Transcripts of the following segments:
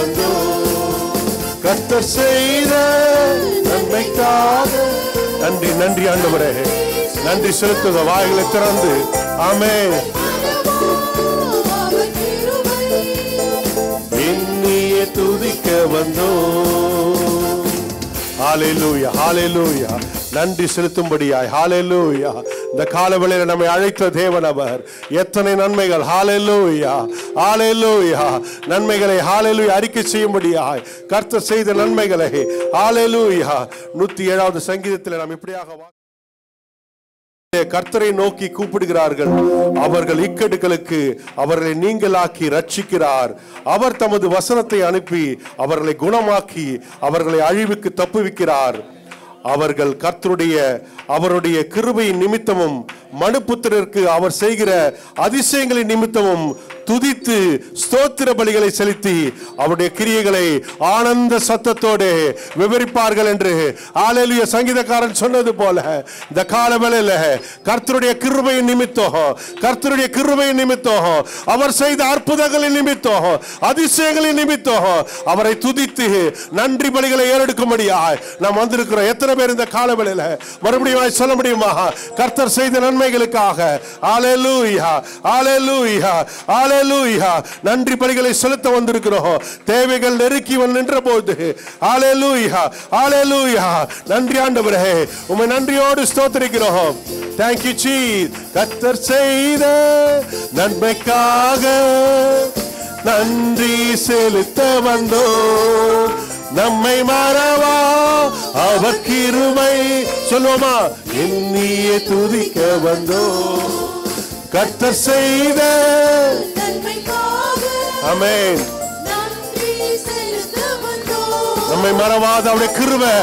வந்தோம். கர்த்தர் செய்த நன்மைக்காக நன்றி. நன்றி ஆண்டவரே, நன்றி செலுத்துக. வாய்களை திறந்து ஆமென். என்னையே துதிக்க வந்தோம். ஹல்லேலூயா, ஹல்லேலூயா. நன்றி செலுத்தும்படியாய் ஹல்லேலூயா. இந்த காலவேளையில நம்மை அழைத்த தேவன் அவர். எத்தனை நன்மைகள். ஹல்லேலூயா, ஹல்லேலூயா. நன்மைகளை ஹல்லேலூயா அறிக்கை செய்யும்படியாய் கர்த்தர் செய்த நன்மைகளை ஹல்லேலூயா. 107வது சங்கீதத்தில் நாம் இப்படியாக கர்த்தரை நோக்கி கூப்பிடுகிறார்கள். அவர்கள் இக்கட்டுகளுக்கு அவர்களை நீங்களாக்கி ரட்சிக்கிறார். அவர் தமது வசனத்தை அனுப்பி அவர்களை குணமாக்கி அவர்களை அழிவுக்கு தப்புவிக்கிறார். அவர்கள் கர்த்தருடைய அவருடைய கிருபையின் நிமித்தமும் மனுபுத்திரருக்கு அவர் செய்கிற அதிசயங்களின் நிமித்தமும் துதித்து ஸ்தோத்திர பலிகளை செலுத்தி அவருடைய கிரியைகளை ஆனந்த சத்தத்தோடு விவரிப்பார்கள் என்று ஹல்லேலூயா சங்கீதக்காரன் சொன்னது போல இந்த காலவேளையில கர்த்தருடைய கிருபையின் நிமித்தம், கர்த்தருடைய கிருபையின் நிமித்தம், அவர் செய்த அற்புதங்களின் நிமித்தம், அதிசயங்களின் நிமித்தம் அவரை துதித்து நன்றி பலிகளை ஏறெடுக்கும்படியாய் நாம் வந்திருக்கிறோம். எத்தனை பேர் இந்த காலவேளையில மறுபடியும் சொல்ல முடியுமா? கர்த்தர் செய்த நன்மைகளுக்காக ஹல்லேலூயா, ஹல்லேலூயா, ஹல்லேலூயா நன்றி பலிகளை செலுத்த வந்திருக்கிறோம். தேவைகள் நெருக்கி நின்ற போது ஹல்லேலூயா, ஹல்லேலூயா. நன்றி ஆண்டவரே, உம்மை நன்றியோடு ஸ்தோத்திரிக்கிறோம். Thank you Jesus. கர்த்தர் செய்த நன்மைக்காக நன்றி செலுத்த வந்தோம். நம்மை மறவா அவர் கிருபை சொல்லுவோமா? எண்ணியே துதிக்க வந்தோம். கர்த்தர் செய்த ஆமென். நம்மை மறவாத அவருடைய கிருபை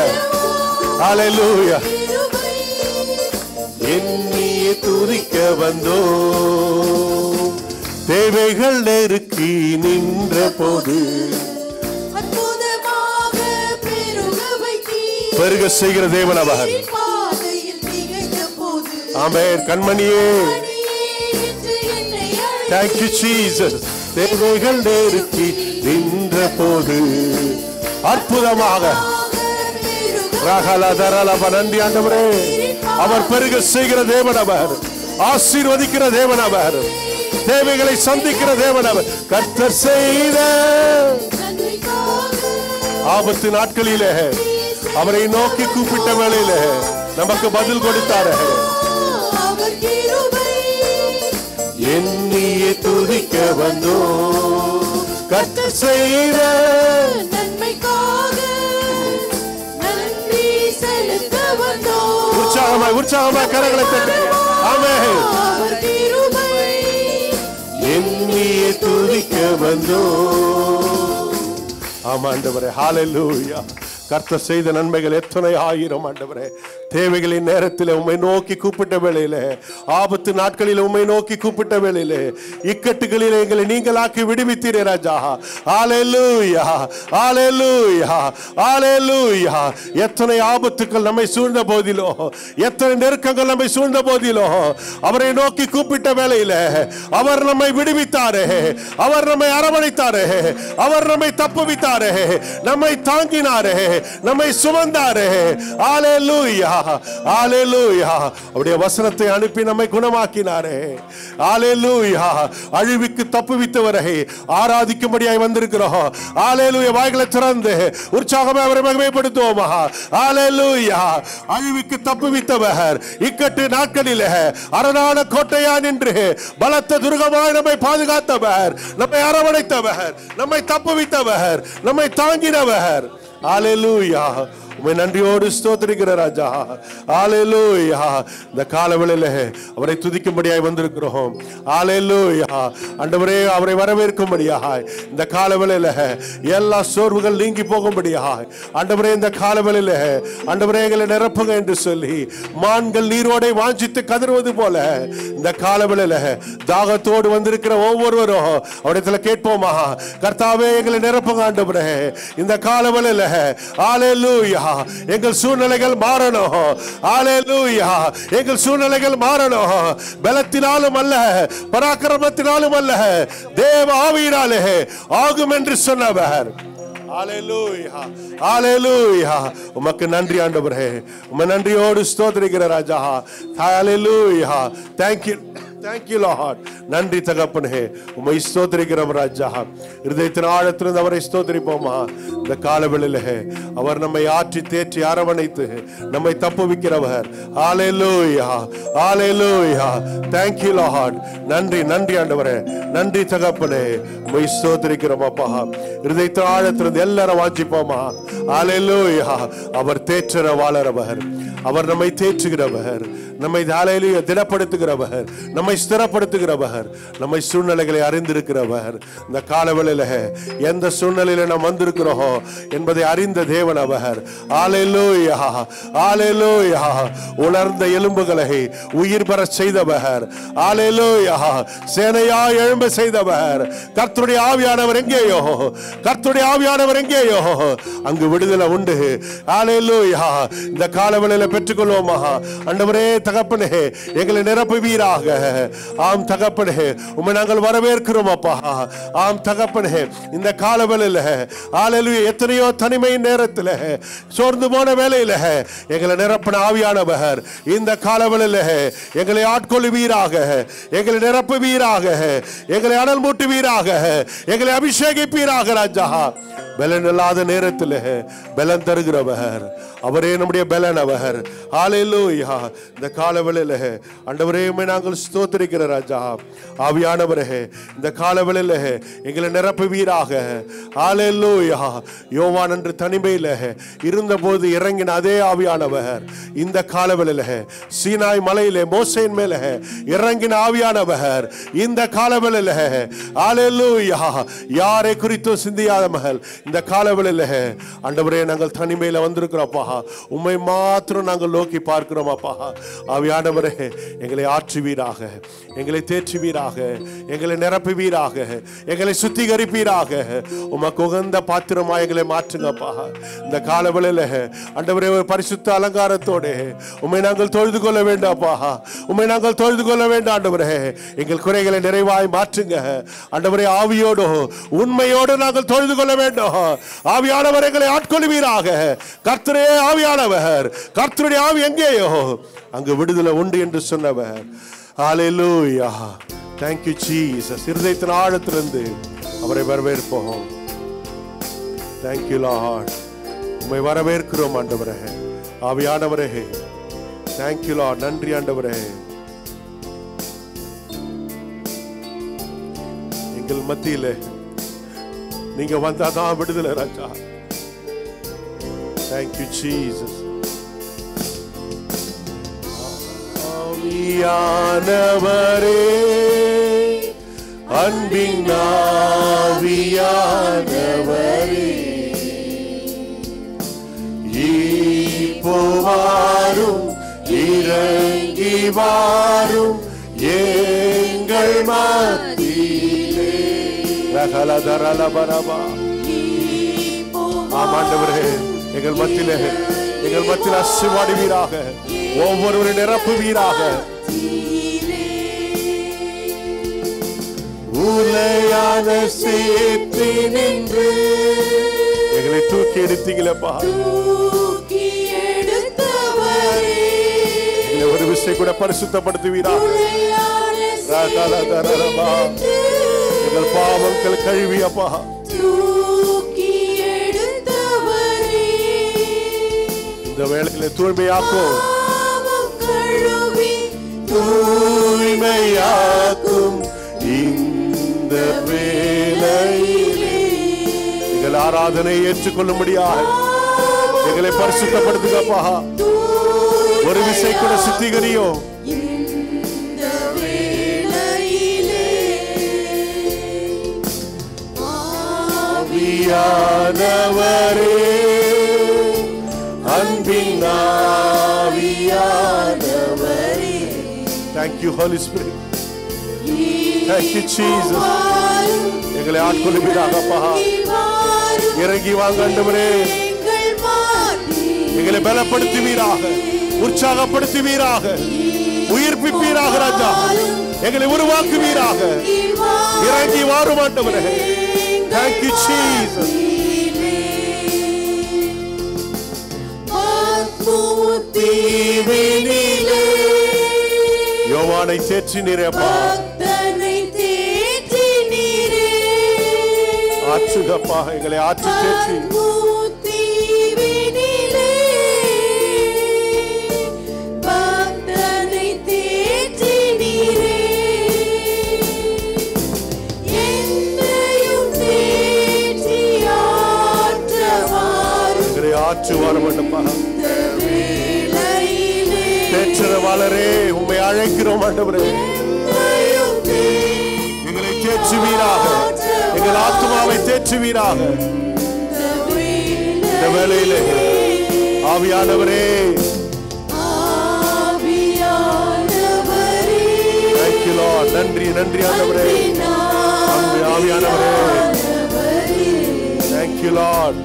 ஹல்லேலூயா. எண்ணியே துதிக்க வந்தோம். தேவைகள் நெருக்கி நின்ற போது பெருக செய்கிற தேவன் அவர். ஆமென். கண்மணியே Thank you Jesus. தேவைகள் நெருக்கி நின்ற போது அற்புதமாக நன்றி ஆண்டவரே. அவர் பெருக செய்கிற தேவன் அவர். ஆசீர்வதிக்கிற தேவன் அவர். தேவைகளை சந்திக்கிற தேவன் அவர். கர்த்தர் செய்த ஆபத்து நாட்களிலே அவரை நோக்கி கூப்பிட்ட வேளையிலே நமக்கு பதில் கொடுத்தார். எண்ணியே துதிக்க வந்தோம். கர்த்தர் செய்த நன்மைக்காக நன்றி செலுத்த வந்தோம். உற்சாகமாய் உற்சாகமாய் கரங்களை தட்டி ஆமென். எண்ணியே துதிக்க வந்தோம். ஆமா ஆண்டவரே ஹல்லேலூயா. கர்த்தர் செய்த நன்மைகள் எத்தனை ஆயிரம் ஆண்டவரே. தேவைகளின் நேரத்தில் உம்மை நோக்கி கூப்பிட்ட வேளையிலே, ஆபத்து நாட்களில் உம்மை நோக்கி கூப்பிட்ட வேளையிலே, இக்கட்டுகளிலே எங்களை நீங்களாக்கி விடுவித்தீரே ராஜா. ஹல்லேலூயா, ஹல்லேலூயா, ஹல்லேலூயா. எத்தனை ஆபத்துக்கள் நம்மை சூழ்ந்த போதிலோ, எத்தனை நெருக்கங்கள் நம்மை சூழ்ந்த போதிலோ, அவரை நோக்கி கூப்பிட்ட வேளையிலே அவர் நம்மை விடுவித்தாரே, அவர் நம்மை அரவணைத்தாரே, அவர் நம்மை தப்புவித்தாரே, நம்மை தாங்கினாரே, நம்மை சுமந்தாரே. ஹல்லேலூயா, ஹல்லேலூயா. அவருடைய வசனத்தை அனுப்பி நம்மை குணமாக்கினாரே. ஹல்லேலூயா. அழிவுக்கு தப்புவித்தவரை ஆராதிக்கும்படியாய் வந்திருக்கிறோம். ஹல்லேலூயா. வாய்களை திறந்து உற்சாகமாக அவரை மகிமைப்படுத்துவோமா? ஹல்லேலூயா. அழிவுக்கு தப்புவித்தவர் இக்கட்டு நாட்களிலே அரணான கோட்டையா நின்று பலத்த துர்கமாய் நம்மை பாதுகாத்தவர், நம்மை அரவணைத்தவர், நம்மை தப்புவித்தவர், நம்மை தாங்கினவர். ஹல்லேலூயா. உம்மை நன்றியோடு ஸ்தோத்திரிக்கிற ராஜா. ஹல்லேலூயா. இந்த காலவேளையிலே அவரை துதிக்கும்படியாய் வந்திருக்கிறோம். ஹல்லேலூயா. ஆண்டவரே அவரை வரவேற்கும்படியாய் இந்த காலவேளையிலே எல்லா சோர்வுகள் நீங்கி போகும்படியாய் ஆண்டவரே இந்த காலவேளையிலே ஆண்டவரே எங்களை நிரப்புங்க என்று சொல்லி மான்கள் நீரோடை வாஞ்சித்து கதறுவது போல இந்த காலவேளையிலே தாகத்தோடு வந்திருக்கிற ஒவ்வொருவரும் அவரிடத்துல கேட்போமா? கர்த்தாவே எங்களை நிரப்புங்க ஆண்டவரே இந்த காலவேளையிலே. ஹல்லேலூயா. எங்கள் சூழ்நிலைகள் மாறணும். ஹல்லேலூயா. எங்கள் சூழ்நிலைகள் மாறணும். பலத்தினாலும் அல்ல, பராக்கிரமத்தினாலும் அல்ல, தேவ ஆவியினாலே ஆகும் என்று சொன்னவர். ஹalleluya ஹalleluya உமக்கு நன்றி ஆண்டவரே உம்மை நன்றியோடு ஸ்தோத்திரிக்கிற ராஜா ஹalleluya thank you Lord நன்றி தகப்பனே உம்மை ஸ்தோத்திரிக்கிறோம் ராஜா இதயத்தின் ஆழத்திலிருந்து அவரை ஸ்தோத்திரிப்போமா இந்த காலவெளியிலே அவர் நம்மை ஆற்றி தேற்றி அரவணைத்து நம்மை தப்புவிக்கிறவர் ஹalleluya ஹalleluya thank you Lord நன்றி ஆண்டவரே நன்றி தகப்பனே உம்மை ஸ்தோத்திரிக்கிறோம் அப்பா இதயத்தின் ஆழத்திலிருந்து எல்லாரும் வாசிப்போமா ஹalleluya அவர் தேற்றற வாளரவர் அவர் நம்மை தேற்றுகிறவர் நம்மை ஹalleluya திடப்படுத்துகிறவர் நம்மை ஸ்திரப்படுத்துகிறவர் நம்மை சூழ்நிலைகளை அறிந்திருக்கிறவர் இந்த காலவெளியில எந்த சூழ்நிலையில நாம் வந்திருக்கிறோம் என்பதை அறிந்த தேவன் அவர் ஹalleluya ஹalleluya உலர்ந்த எலும்புகளை உயிர் பெற செய்தவர் ஹalleluya சேனையா எழும்ப செய்தவர் கர்த்தருடைய ஆவியானவர் எங்கேயோ கர்த்தருடைய ஆவியானவர் எங்கேயோ அங்கு விடுதலை உண்டு ஹalleluya இந்த காலவெளியில பெற்றுக்கொள்வோமா ஆண்டவரே தகப்பனே எங்களை நிரப்புவீராக ஆம் தகப்பனே உம்மை நாங்கள் வரவேற்கிறோம் அப்பா ஆம் தகப்பனே இந்த காலவெளியில ஹalleluya எத்தனையோ தனிமை நேரத்தில் சோர்ந்து போன வேளையில எங்களை நிரப்பின ஆவியானவர் இந்த காலவெளியில எங்களை ஆட்கொள்ளுவீராக எங்களை நிரப்புவீராக எங்களை அனல் மூட்டுவீராக எங்களை அபிஷேகிப்பீராக ராஜா பலன் இல்லாத நேரத்தில் பலன் தருகிறவர் அவரே நம்முடைய பலன் அவர் ஹalleluya இந்த காலவெளியில ஆண்டவரே உம்மை நாங்கள் ஸ்தோத்திரிக்கிற ராஜா ஆவியானவரே இந்த காலவெளியில எங்களை நிரப்புவீராக ஹalleluya யோவான் அன்று தனிமையில இருந்தபோது இறங்கின அதே ஆவியானவர் இந்த காலவெளியில சீனாய் மலையிலே மோசேயின் மேல இறங்கின ஆவியானவர் இந்த காலவெளியில ஹalleluya யாரை குறித்து சிந்தியாத மகள் இந்த காலவெளியில ஆண்டவரே நாங்கள் தனிமையில வந்திருக்கிறோம் உம்மை மாத்திரம் நாங்கள் நோக்கி பார்க்கிறோம் அப்பா ஆவியானவரே எங்களை ஆற்றுவீராக எங்களை தேற்றுவீராக எங்களை நிரப்புவீராக எங்களை சுத்திகரிப்பீராக உமக்கு உகந்த பாத்திரமா எங்களை மாற்றுங்கப்பா இந்த காலவெளியில ஆண்டவரே ஒரு பரிசுத்த அலங்காரத்தோடு உம்மை நாங்கள் தொழுது கொள்ள வேண்டாம்ப்பா உம்மை நாங்கள் தொழுது கொள்ள வேண்டாம் ஆண்டவரே எங்கள் குறைகளை நிறைவாய் மாற்றுங்க ஆண்டவரே ஆவியோடு உண்மையோடு நாங்கள் தொழுது கொள்ள வேண்டும் ஆவியானவர் எங்களை ஆட்கொள்வீராக கர்த்தரே ஆவியானவர் கர்த்தருடைய ஆவி எங்கேயோ அங்கு விடுதலை உண்டு என்று சொன்னவர் ஹalleluya thank you Jesus இருதயத்தின் ஆழத்திலிருந்து அவரை வரவேற்போம் thank you Lord உம்மை வரவேற்கிறோம் ஆண்டவரே ஆவியானவரே thank you Lord நன்றி ஆண்டவரே எங்கள் மத்தியிலே நீங்க வந்தாதான் விடுதலை ராஜா thank you Jesus ஆவியானவரே அன்பின் ஆவியானவரே இப்போ வாரும் இறங்கி வாரும் எங்கள் மத்தியிலே ரகலதரலபரபா ஆமாண்டவரே எங்கள் மத்தியில் அசுவாடுவீராக ஒவ்வொருவரை நிரப்புவீராக உலையான சேற்றி நின்று எங்களை தூக்கி எடுத்தீங்களப்பா எங்களை ஒரு விஷயம் கூட பரிசுத்தப்படுத்துவீராக எங்கள் பாவங்கள் கழுவியப்பா இந்த வேளையில தூய்மையாக்கும் இந்த வேளையிலே எங்கள் ஆராதனை ஏற்றுக்கொள்ளும்படியாக எங்களை பரிசுத்தப்படுத்துங்கப்பா ஒரு விசை கூட சுத்திகரியும் ஆவியானவரே அன்பின் ஆவியானவரே thank you Holy Spirit thank you Jesus எங்களை ஆட்கொள்ளுவீராகப்பா இறங்கி வாங்க ஆண்டவரே எங்களை பலப்படுத்துவீராக உற்சாகப்படுத்துவீராக உயிர்ப்பிப்பீராக ராஜா எங்களை உருவாக்குவீராக இறங்கி வாரும் ஆண்டவரே thank you Jesus பக்தனை தேற்றினீரேப்பா. ஆற்றுகப்பா, எங்களை ஆற்று தேற்றி ஆற்று வர வேண்டும்பா. தேற்றவாளரே, உம்மை அழைக்கிறோம் ஆண்டவரே. எங்களை தேற்றுவீராக, எங்கள் ஆத்துமாவை தேற்றுவீராக. இந்த வேளையிலே ஆவியானவரே, நன்றி நன்றி ஆண்டவரே. ஆவியானவரே, thank you Lord.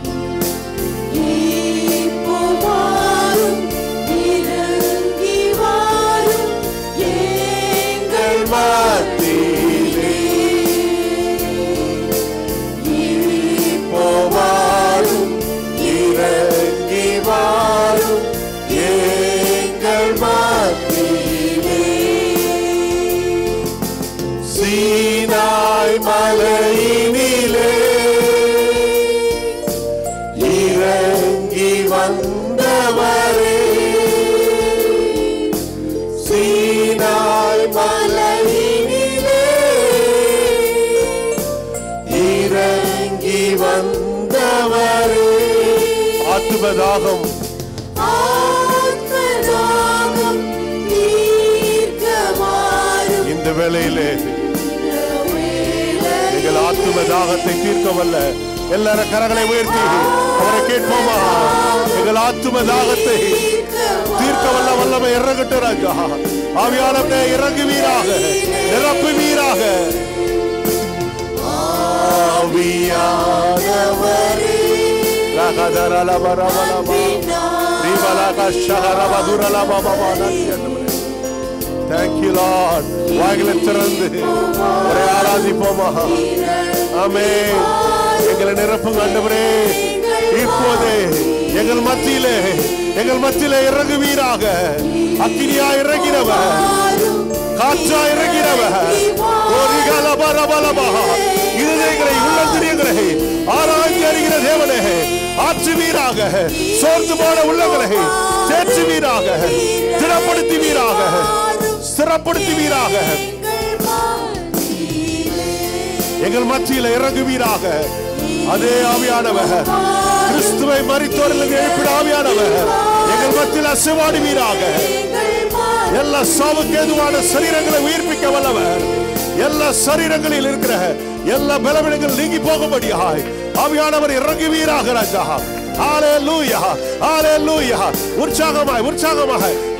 சீனாய் மலையினிலே இறங்கி வந்தவரே, சீனாய் மலையினிலே இறங்கி வந்தவரே. ஆத்துமதாகம் இந்த வேளையிலே எங்கள் ஆத்தும தாகத்தை தீர்க்க வல்ல எல்லாரும் கரங்களை உயர்த்தி அவரை கேட்போமா? எங்கள் ஆத்தும தாகத்தை தீர்க்க வல்ல வல்லமை இறங்கட்டு ராஜா. ஆவியானவரே, இறங்குவீராக, நிரப்புவீராக. ஆவியானவரே, thank you Lord. வாய்களை திறந்து அவரை ஆராதிப்போமா? ஆமென். எங்களை நிரப்புங்க ஆண்டவரே. இப்போதே எங்கள் மத்தியிலே இறங்குவீராக. அக்கினியா இறங்கினவர், காற்றா இறங்கினவர், இருதயங்களை உள்ளத்திரியங்களை ஆராய்ச்சி அறிகிற தேவனே, ஆற்றுவீராக. சோர்ந்து போன உள்ளங்களை தேற்றுவீராக, திடப்படுத்துவீராக, ஸ்திரப்படுத்துவீராக. எங்கள் மத்தியில் இறங்குவீராக. அதே ஆவியானவர், கிறிஸ்துவை மரித்தோரிலிருந்து எழுப்பிட ஆவியானவர் எங்கள் மத்தியில் அசைவாடுவீராக. எல்லா சாவுக்கு ஏதுவான சரீரங்களை உயிர்ப்பிக்க வல்லவர். எல்லா சரீரங்களில் இருக்கிற எல்லா பலவீனங்கள் நீங்கி போகும்படியாய் ஆவியானவர் இறங்குவீராக ராஜா. ஹalleluya, ஹalleluya. உற்சாகமாய்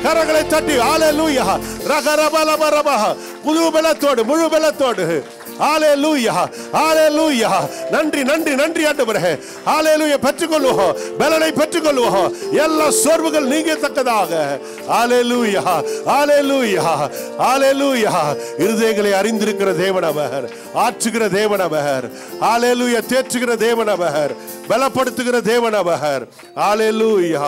கரங்களை தட்டி ஹalleluya, ரகரபலபரப, முழு பலத்தோடு ஹalleluya, ஹalleluya. நன்றி ஆண்டவரே. ஹalleluya. பெற்றுக்கொள்வோம், பலனை பெற்றுக்கொள்வோம். எல்லா சோர்வுகள் நீங்கத்தக்கதாக. ஹalleluya, ஹalleluya, ஹalleluya. இருதயங்களை அறிந்திருக்கிற தேவன் அவர், ஆற்றுகிற தேவன் அவர். ஹalleluya. தேற்றுகிற தேவன் அவர், பலப்படுத்துகிற தேவன் அவர். ஹalleluya.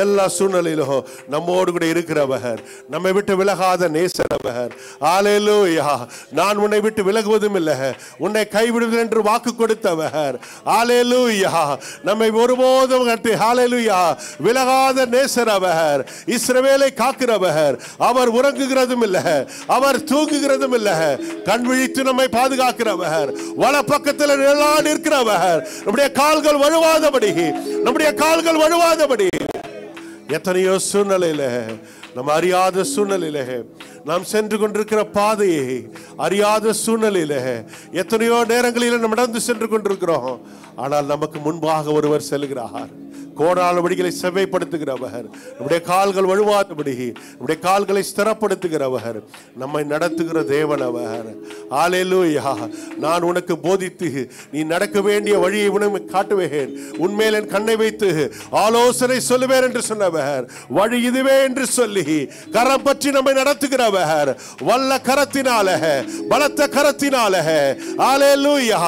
எல்லா சூழ்நிலையிலும் நம்மோடு கூட இருக்கிறவர், நம்மை விட்டு விலகாத நேசர் அவர். ஹalleluya. நான் உன்னை விட்டு விலகுவதும் இல்லை, உன்னை கைவிடுவேன் என்று வாக்கு கொடுத்தவர். ஹalleluya. நம்மை ஒருபோதும் ஹalleluya விலகாத நேசர் அவர். இஸ்ரவேலை காக்கிறவர். அவர் உறங்குகிறதும் இல்லை, அவர் தூங்குகிறதும் இல்லை. கண் விழித்து நம்மை பாதுகாக்கிறவர். வல பக்கத்தில் நிழலாய் நிற்கிறவர். நம்முடைய கால்கள் வழுவாதபடி. எத்தனையோ சூழ்நிலையில, நம்ம அறியாத சூழ்நிலையில, நாம் சென்று கொண்டிருக்கிற பாதையை அறியாத சூழ்நிலையில எத்தனையோ நேரங்களில் நம்ம நடந்து சென்று கொண்டிருக்கிறோம். ஆனால் நமக்கு முன்பாக ஒருவர் செல்கிறார். கோடான வழிகளை செவ்வைப்படுத்துகிறவர், நம்முடைய கால்கள் வழுவாதபடி நம்முடைய கால்களை ஸ்திரப்படுத்துகிறவர், நம்மை நடத்துகிற தேவன் அவர். ஹalleluya. நான் உனக்கு போதித்து நீ நடக்க வேண்டிய வழியை உனக்கு காட்டுவேன், உன்மேல் என் கண்ணை வைத்து ஆலோசனை சொல்லுவேன் என்று சொன்னவர். வழி இதுவே என்று சொல்லி கரம் பற்றி நம்மை நடத்துகிறவர். வல்ல கரத்தினால, பலத்த கரத்தினால ஹalleluya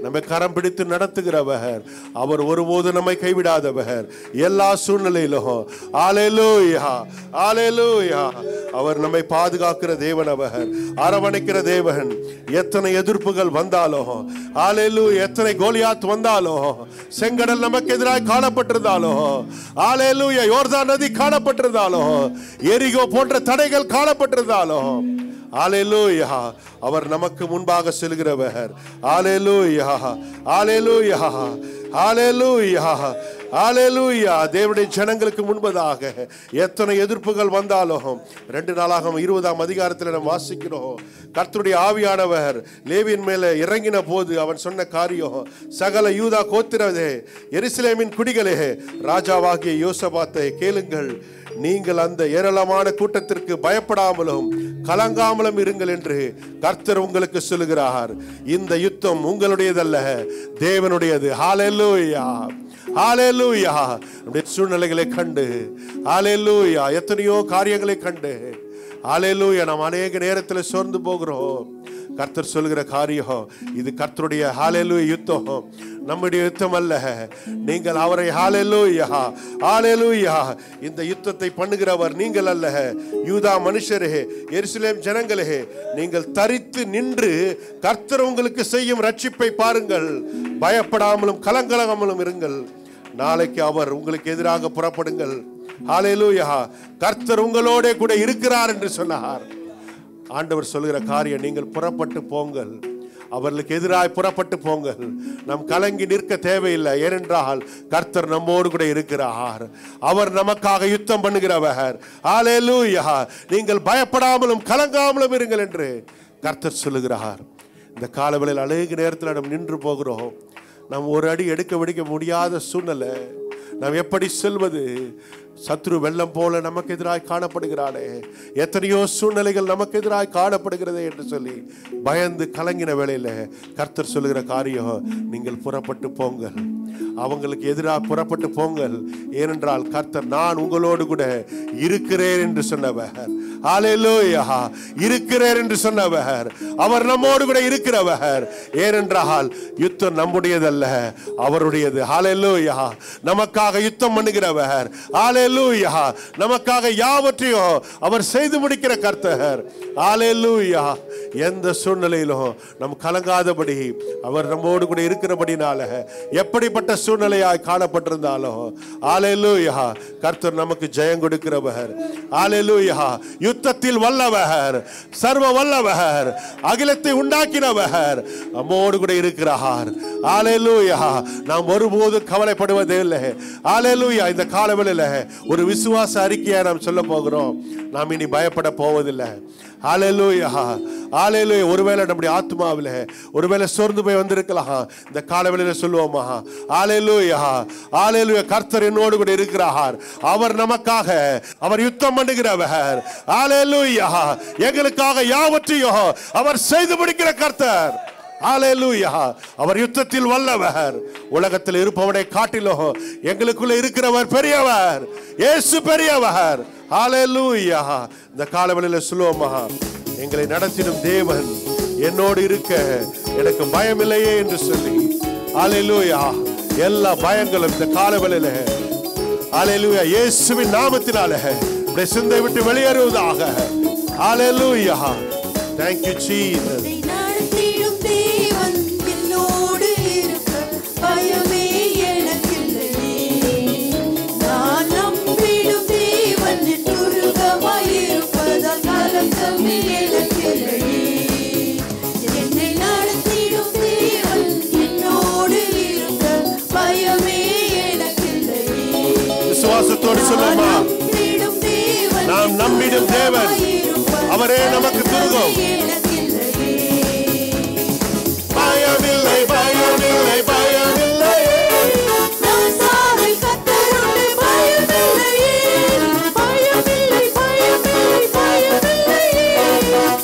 நம்மை கரம் பிடித்து நடத்துகிறவர். அவர் ஒருபோது நம்மை கைவிடாதவர். எல்லா சூழ்நிலையிலும் ஹல்லேலூயா ஹல்லேலூயா அவர் நம்மை பாதுகாக்கிற தேவன். அவர் அரவணைக்கிற தேவன். எத்தனை எதிர்ப்புகள் வந்தாலும் ஹல்லேலூயா, எத்தனை கோலியாத் வந்தாலும், செங்கடல் நமக்கு எதிராக காணப்பட்டிருந்தாலும் ஹல்லேலூயா, யோர்தான் நதி காணப்பட்டிருந்தாலும், எரிகோ போன்ற தடைகள் காணப்பட்டிருந்தாலும் ஹல்லேலூயா அவர் நமக்கு முன்பாக செல்கிறவர். ஹல்லேலூயா ஹல்லேலூயா ஹல்லேலூயா ஹல்லேலூயா. தேவனுடைய ஜனங்களுக்கு முன்பதாக எத்தனை எதிர்ப்புகள் வந்தாலும் 2 நாளாகமம் 20ஆம் அதிகாரத்தில் நாம் வாசிக்கிறோம். கர்த்தருடைய ஆவியானவர் லேவியின் மேலே இறங்கின போது அவன் சொன்ன காரியம், சகல யூதா கோத்திரரே, எருசலேமின் குடிகளே, ராஜாவாகிய யோசபாத்தை கேளுங்கள். நீங்கள் அந்த ஏராளமான கூட்டத்திற்கு பயப்படாமலும் கலங்காமலும் இருங்கள் என்று கர்த்தர் உங்களுக்கு சொல்லுகிறார். இந்த யுத்தம் உங்களுடையதல்ல, தேவனுடையது. ஹல்லேலூயா ஹல்லேலூயா. நம்முடைய சூழ்நிலைகளை கண்டு ஹல்லேலூயா, எத்தனையோ காரியங்களை கண்டு ஹல்லேலூயா நாம் அநேக நேரத்தில் சோர்ந்து போகிறோம். கர்த்தர் சொல்லுகிற காரியம் இது கர்த்தருடைய ஹல்லேலூயா யுத்தம், நம்முடைய யுத்தம் அல்ல. நீங்கள் அவரை ஹல்லேலூயா ஹல்லேலூயா, இந்த யுத்தத்தை பண்ணுகிறவர் நீங்கள் அல்ல. யூதா மனுஷரே, எருசலேம் ஜனங்களே, நீங்கள் தரித்து நின்று கர்த்தர் உங்களுக்கு செய்யும் ரட்சிப்பை பாருங்கள். பயப்படாமலும் கலங்கலகாமலும் இருங்கள். நாளைக்கு அவர் உங்களுக்கு எதிராக புறப்படுங்கள். ஹல்லேலூயா, கர்த்தர் உங்களோட கூட இருக்கிறார் என்று சொன்னார். ஆண்டவர் சொல்லுகிற காரியம், நீங்கள் புறப்பட்டு போங்கள், அவர்களுக்கு எதிராக புறப்பட்டு போங்கள். நாம் கலங்கி நிற்க தேவையில்லை. ஏனென்றால் கர்த்தர் நம்மோடு கூட இருக்கிறார். அவர் நமக்காக யுத்தம் பண்ணுகிறவர். ஹல்லேலூயா, நீங்கள் பயப்படாமலும் கலங்காமலும் இருங்கள் என்று கர்த்தர் சொல்லுகிறார். இந்த காலவெளியில் அநேக நேரத்தில் நாம் நின்று போகிறோம். நாம் ஒரு அடி எடுக்க முடியாத சூழ்நிலை. நாம் எப்படி செல்வது? சத்ரு வெள்ளம் போல நமக்கு எதிராக காணப்படுகிறானே, எத்தனையோ சூழ்நிலைகள் நமக்கு எதிராக காணப்படுகிறதே என்று சொல்லி பயந்து கலங்கின வேளையில கர்த்தர் சொல்லுகிற காரியம், நீங்கள் புறப்பட்டு போங்கள், அவங்களுக்கு எதிராக புறப்பட்டு போங்கள். ஏனென்றால் கர்த்தர் நான் உங்களோடு கூட இருக்கிறேன் என்று சொன்னவர். ஹல்லேலூயா, இருக்கிறேன் என்று சொன்னவர். அவர் நம்மோடு கூட இருக்கிறவர். ஏனென்றால் யுத்தம் நம்முடையதல்ல, அவருடையது. ஹல்லேலூயா, நமக்காக யுத்தம் பண்ணுகிறவர். ஹல்லேலூயா, நமக்காக யாவற்றையும் அவர் செய்து முடிக்கிற கர்த்தர். ஹல்லேலூயா, எந்த சூழ்நிலையிலும் நம் கலங்காதபடி அவர் நம்மோடு கூட இருக்கிறபடினால எப்படிப்பட்ட சூழ்நிலையாய் காணப்பட்டிருந்தாலும் ஹல்லேலூயா, கர்த்தர் நமக்கு ஜெயம் கொடுக்கிறவர். ஹல்லேலூயா, யுத்தத்தில் வல்லவர், சர்வ வல்லவர், அகிலத்தை உண்டாக்கினவர் நம்மோடு கூட இருக்கிறார். ஹல்லேலூயா, நாம் ஒருபோதும் கவலைப்படுவதே இல்லை. ஹல்லேலூயா, இந்த காலவெளியில ஒரு விசுவாச அறிக்கையை நாம் சொல்ல போகிறோம். நாம் இனி பயப்பட போவதில்லை. ஹல்லேலூயா ஹல்லேலூயா. ஒருவேளை நம்முடைய ஆத்மாவில் ஒருவேளை சோர்ந்து போய் வந்திருக்கலாம். இந்த காலவெளியில சொல்லுவோமா, ஹல்லேலூயா ஹல்லேலூயா, கர்த்தர் என்னோடு கூட இருக்கிறார். அவர் நமக்காக அவர் யுத்தம் பண்ணுகிறவர். ஹல்லேலூயா, எங்களுக்காக யாவற்றையும் அவர் செய்து முடிக்கிற கர்த்தர். ஹல்லேலூயா, அவர் யுத்தத்தில் வல்லவர். உலகத்தில் இருப்பவனை காட்டிலும் எங்களுக்குள்ள இருக்கிறவர் பெரியவர். இயேசு பெரியவர். ஹல்லேலூயா. இந்த காலவெளியில சொல்லுவோமா, எங்களை நடத்திடும் தேவன் என்னோடு இருக்க எனக்கு பயம் இல்லையே என்று சொல்லி. ஹல்லேலூயா, எல்லா பயங்களும் இந்த காலவெளியில ஹல்லேலூயா இயேசுவின் நாமத்தினால உடைய சிந்தை விட்டு வெளியேறுவதாக. ஹல்லேலூயா. Thank you Jesus. விசுவாசத்தோடு சொல்லுமா, நாம் நம்பிடும் தேவன் அவரே நமக்கு துருகம். பயமில்லை பயமில்லை பயமில்லை,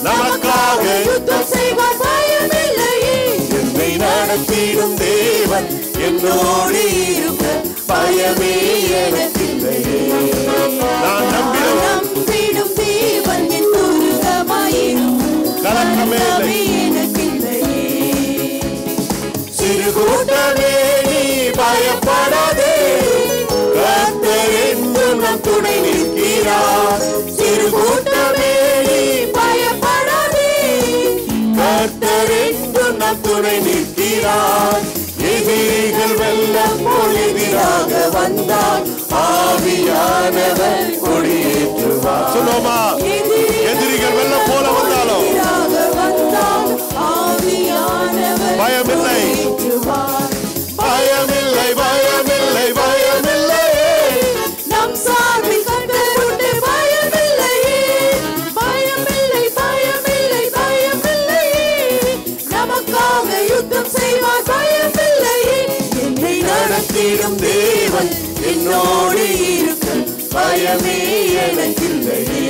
நமக்காக யுத்தம் செய்வார். பயமில்லையே, என்னை நடத்திடும் தேவன் என்னோடு இருக்க பயமே எனக்கில்லையே. நான் நம்பிடும் தேவன் என் துருகமாயிரும், கலக்கமே எனக்கில்லையே. சிறு கூட்டமே நீ பயப்படாதே, கர்த்தர் என்றும் நம் துணை நிற்கிறார். சிறு கூட்டமே நீ பயப்படாதே, கர்த்தர் என்றும் நம் துணை நிற்கிறார். எதிரிகள் வெள்ளம் போல் எதிராக வந்தால் ஆவியானவர் கொடியேற்றுவார். சொல்லுமா, எதிரிகள் வெள்ளம் போல வந்தாலும் பயமில்லை, பயமில்லை, பயமில்லை, பயமில்லை. நம் சார்பில் கர்த்தர் உண்டு, பயமில்லை, பயமில்லை, பயமில்லை, பயமில்லை. நமக்காக யுத்தம் செய்வார், பயமில்லை. என்னை நடத்திடும் தேவன் என்னோடு இருக்க பயமே எனக்கில்லையே.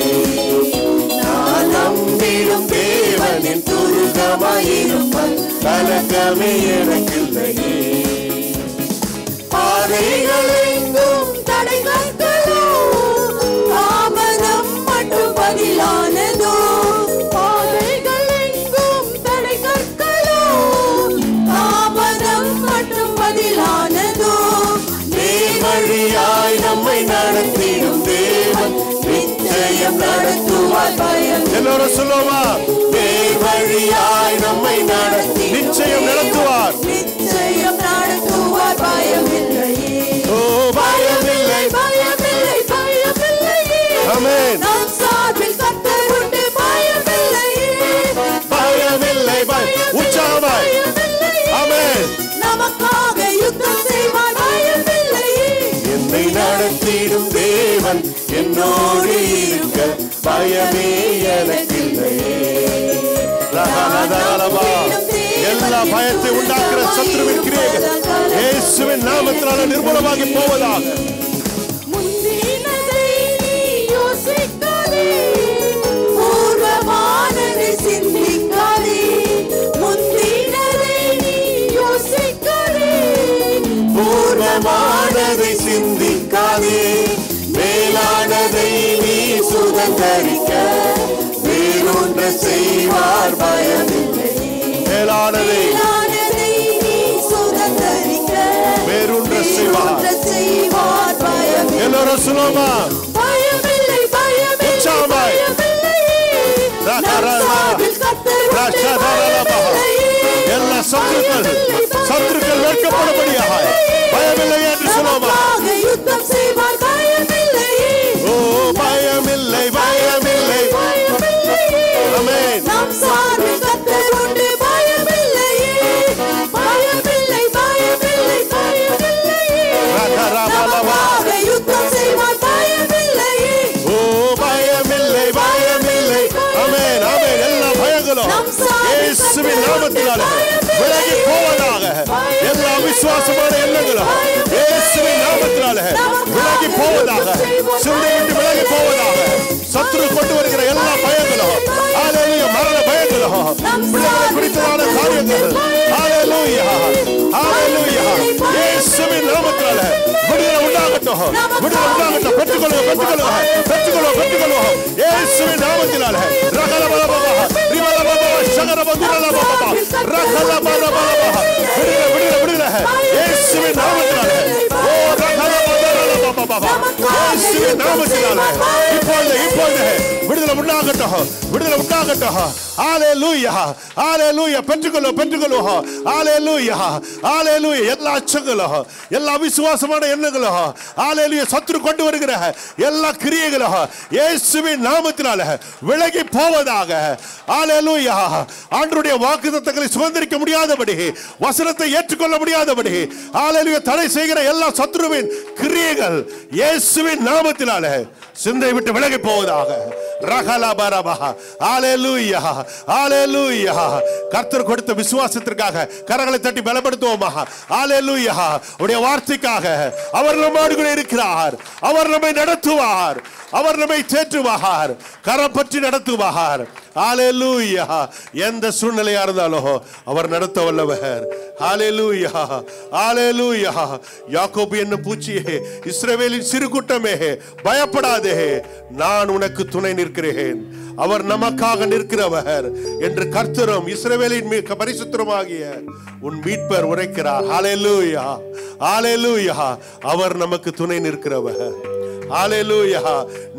நான் நம்பிடும் தேவனின் துருகமாயிருப்பார், கலக்கமே எனக்கில்லையே. பாதைகள் எங்கும் தடைகளோ, தாமதம் மட்டும் பதிலானதோ. பாதைகள் எங்கும் தடைகளோ, தாமதம் மட்டும் பதிலானதோ. நேர்வழியாய் நம்மை நடத்திடும் தேவன் நிச்சயம் நடத்துவார், பயம். எல்லோரும் சொல்லுமா, நேர்வழியாய் நம்மை நடத்தி நிச்சயம் நடத்துவார், நிச்சயம் நடத்துவார், பயமில்லையே. ஓ பயமில்லை, பயமில்லை, பயமில்லையே. ஆமென். நம் சார்பில் கர்த்தர் உண்டு, பயமில்லையே, பயமில்லை, உற்சாகமாய். ஆமென். நமக்காக யுத்தம் செய்வார், பயமில்லையே. என்னை நடத்திடும் தேவன் என்னோடு இருக்க பயமே எனக்கில்லையே. எல்லா பயத்தை உண்டாக்குற சத்துருவின் கிரியைகள் இயேசுவின் நாமத்தினால நிர்மூலமாகி போவதாக. முந்தினதை நீ யோசிக்காதே, பூர்வமானதை சிந்திக்காதே. முந்தினதை நீ யோசிக்காதே, பூர்வமானதை சிந்திக்காதே. மேலானதை நீ சுதந்தரிக்க வேறொன்று செய்வார், பயமில்லை. மேலானதை நீ சுதந்தரிக்க வேறொன்று செய்வார், பயமில்லை. எல்லோரும் சொல்லுமா, பயமில்லை, பயமில்லை, பயமில்லை. எல்லா சத்துருக்கள் வெட்கப்படும்படியாக பயமில்லை என்று சொல்லுமா. யுத்தம் செய்வார், பயமில்லை. ஓ பயமில்லை, பயமில்லை, ஆமென். நம் சார்பில் கர்த்தர் உண்டு, பயமில்லை, பயமில்லை, பயமில்லை, பயமில்லை. நமக்காக யுத்தம் செய்வார், பயமில்லை. ஓ பயமில்லை, பயமில்லை, ஆமென், ஆமென். எல்லா பயங்களும் இயேசுவின் நாமத்தினால விலகி போவதாக. எல்லா விசுவாசமான எண்ணங்களும் இயேசுவின் நாமத்தினால விலகி போவதாக, சிந்தை விட்டு விலகி போவதாக. சத்துரு கொண்டு வருகிற எல்லா பயங்களும், ஹalleluya, மரண பயங்களும், பிள்ளைகளை குறித்ததான காரியங்கள், ஹalleluya, ஹalleluya, இயேசுவின் நாமத்தினால விடுதலை உண்டாகட்டும், விடுதலை உண்டாகட்டும். பெற்றுக்கொள்ளுங்க, பெற்றுக்கொள்ளுங்க, பெற்றுக்கொள்ளுங்க, பெற்றுக்கொள்ளுங்க இயேசுவின் நாமத்தினால. ரகலபலபா ரிமலபா சகரபதுரலபா ரகலபலபா விடுதலை, விடுதலை, விடுதலை இயேசுவின் நாமத்தினால. ஓ ரகலபதுரலபா இயேசுவின் நாமத்தினால இப்பொழுது, இப்பொழுது விடுதலை உண்டாகட்டும், விடுதலை உண்டாகட்டும். ஹalleluya, ஹalleluya. பெற்றுக்கொள்ளுங்க, பெற்றுக்கொள்ளுங்க. ஹalleluya, ஹalleluya. எல்லா அச்சங்களும், எல்லா விசுவாசமான எண்ணங்களும், ஹalleluya, சத்துரு கொண்டு வருகிற எல்லா கிரியைகளும் இயேசுவின் நாமத்தினால விலகி போவதாக. ஹalleluya. ஆண்டவருடைய வாக்குத்தத்தங்களை சுதந்திரிக்க முடியாதபடி, வசனத்தை ஏற்றுக்கொள்ள முடியாதபடி, ஹalleluya, தடை செய்கிற எல்லா சத்துருவின் கிரியைகள் இயேசுவின் நாமத்தினால சிந்தை விட்டு விலகி போவதாக. ரகலபரபா ஹalleluya, ஹalleluya. கர்த்தர் கொடுத்த விசுவாசத்திற்காக கரங்களை தட்டி பலப்படுத்துவோமா. ஹalleluya. உடைய வார்த்தைக்காக அவர் நம்மோடு கூட இருக்கிறார், அவர் நம்மை நடத்துவார், அவர் நம்மை தேற்றுவார், கரம் பற்றி நடத்துவார். ஹalleluya. எந்த சூழ்நிலையா இருந்தாலும் அவர் நடத்த வல்லவர். ஹalleluya, ஹalleluya. யாக்கோபு என்னும் பூச்சியே, இஸ்ரவேலின் சிறு கூட்டமே பயப்படாதே, நான் உனக்கு துணை நிற்கிறேன். அவர் நமக்காக நிற்கிறவர் என்று கர்த்தரும் இஸ்ரவேலின் பரிசுத்தருமாகிய உன் மீட்பர் உரைக்கிறார். ஹல்லேலூயா, ஹல்லேலூயா. அவர் நமக்கு துணை நிற்கிறவர். ஹல்லேலூயா.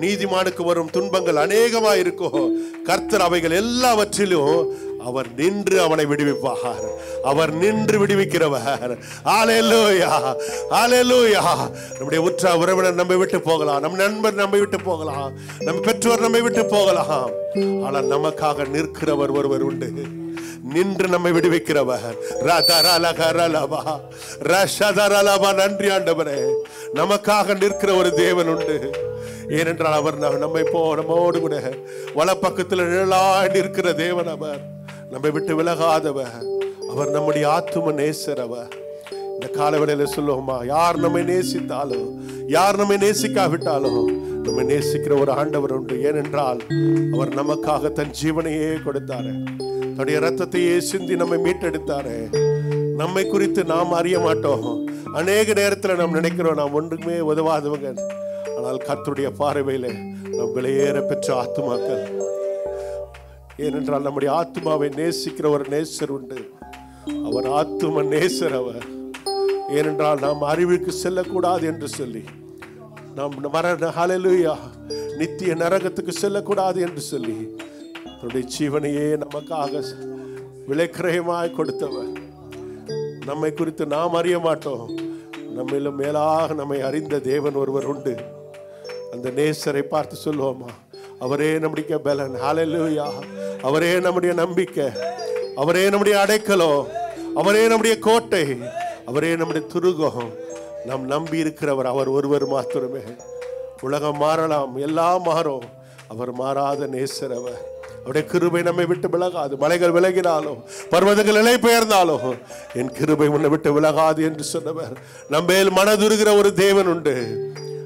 நீதிமானுக்கு வரும் துன்பங்கள் அநேகமாக இருக்கும். கர்த்தர் அவைகள் எல்லாவற்றிலும் அவர் நின்று அவனை விடுவிப்பார். அவர் நின்று விடுவிக்கிறவர். ஹல்லேலூயா, ஹல்லேலூயா. நம்முடைய உற்ற உறவினர் நம்மை விட்டு போகலாம், நம் நண்பர் நம்மை விட்டு போகலாம், நம் பெற்றோர் நம்மை விட்டு போகலாம். ஆனால் நமக்காக நிற்கிறவர் ஒருவர் உண்டு, நின்று நம்மை விடுவிக்கிறவர். நன்றி ஆண்டவரே, நமக்காக நிற்கிற ஒரு தேவன் உண்டு. ஏனென்றால் அவர் நம்மோடு கூட வலப்பக்கத்தில் நிழலாய் நிற்கிற தேவன். அவர் நம்மை விட்டு விலகாதவர். அவர் நம்முடைய ஆத்தும நேசர். அவர் இந்த காலவேளையில சொல்லுவோமா, யார் நம்மை நேசித்தாலும் யார் நம்மை நேசிக்காவிட்டாலும் நம்மை நேசிக்கிற ஒரு ஆண்டவர் உண்டு. ஏனென்றால் அவர் நமக்காக தன் ஜீவனையே கொடுத்தாரு, தன்னுடைய ரத்தத்தையே சிந்தி நம்மை மீட்டெடுத்தாரு. நம்மை குறித்து நாம் அறிய மாட்டோம். அநேக நேரத்தில் நாம் நினைக்கிறோம் நாம் ஒன்றுமே உதவாதவங்க. ஆனால் கர்த்தருடைய பார்வையில நாம் விலையேற பெற்ற ஆத்துமாக்கள். ஏனென்றால் நம்முடைய ஆத்மாவை நேசிக்கிற ஒரு நேசர் உண்டு. அவர் ஆத்தும நேசர். அவர் ஏனென்றால் நாம் அறிவுக்கு செல்லக்கூடாது என்று சொல்லி, நாம் ஹல்லேலூயா நித்திய நரகத்துக்கு செல்லக்கூடாது என்று சொல்லி தன்னுடைய ஜீவனையே நமக்காக விலைக்கிரயமாய் கொடுத்தவர். நம்மை குறித்து நாம் அறிய மாட்டோம். நம்மிலும் மேலாக நம்மை அறிந்த தேவன் ஒருவர் உண்டு. அந்த நேசரை பார்த்து சொல்லுவோமா, அவரே நம்முடைய பலன். ஹல்லேலூயா. அவரே நம்முடைய நம்பிக்கை, அவரே நம்முடைய அடைக்கலம், அவரே நம்முடைய கோட்டை, அவரே நம்முடைய துருகம். நாம் நம்பி இருக்கிறவர் அவர் ஒருவர் மாத்திரமே. உலகம் மாறலாம், எல்லாம் மாறும், அவர் மாறாத நேசர். அவர் அவருடைய கிருபை நம்மை விட்டு விலகாது. மலைகள் விலகினாலும் பர்வதங்கள் நிலை பெயர்ந்தாலும் என் கிருபை உன்னை விட்டு விலகாது என்று சொன்னவர். நம்மேல் மனதுருகிற ஒரு தேவன் உண்டு.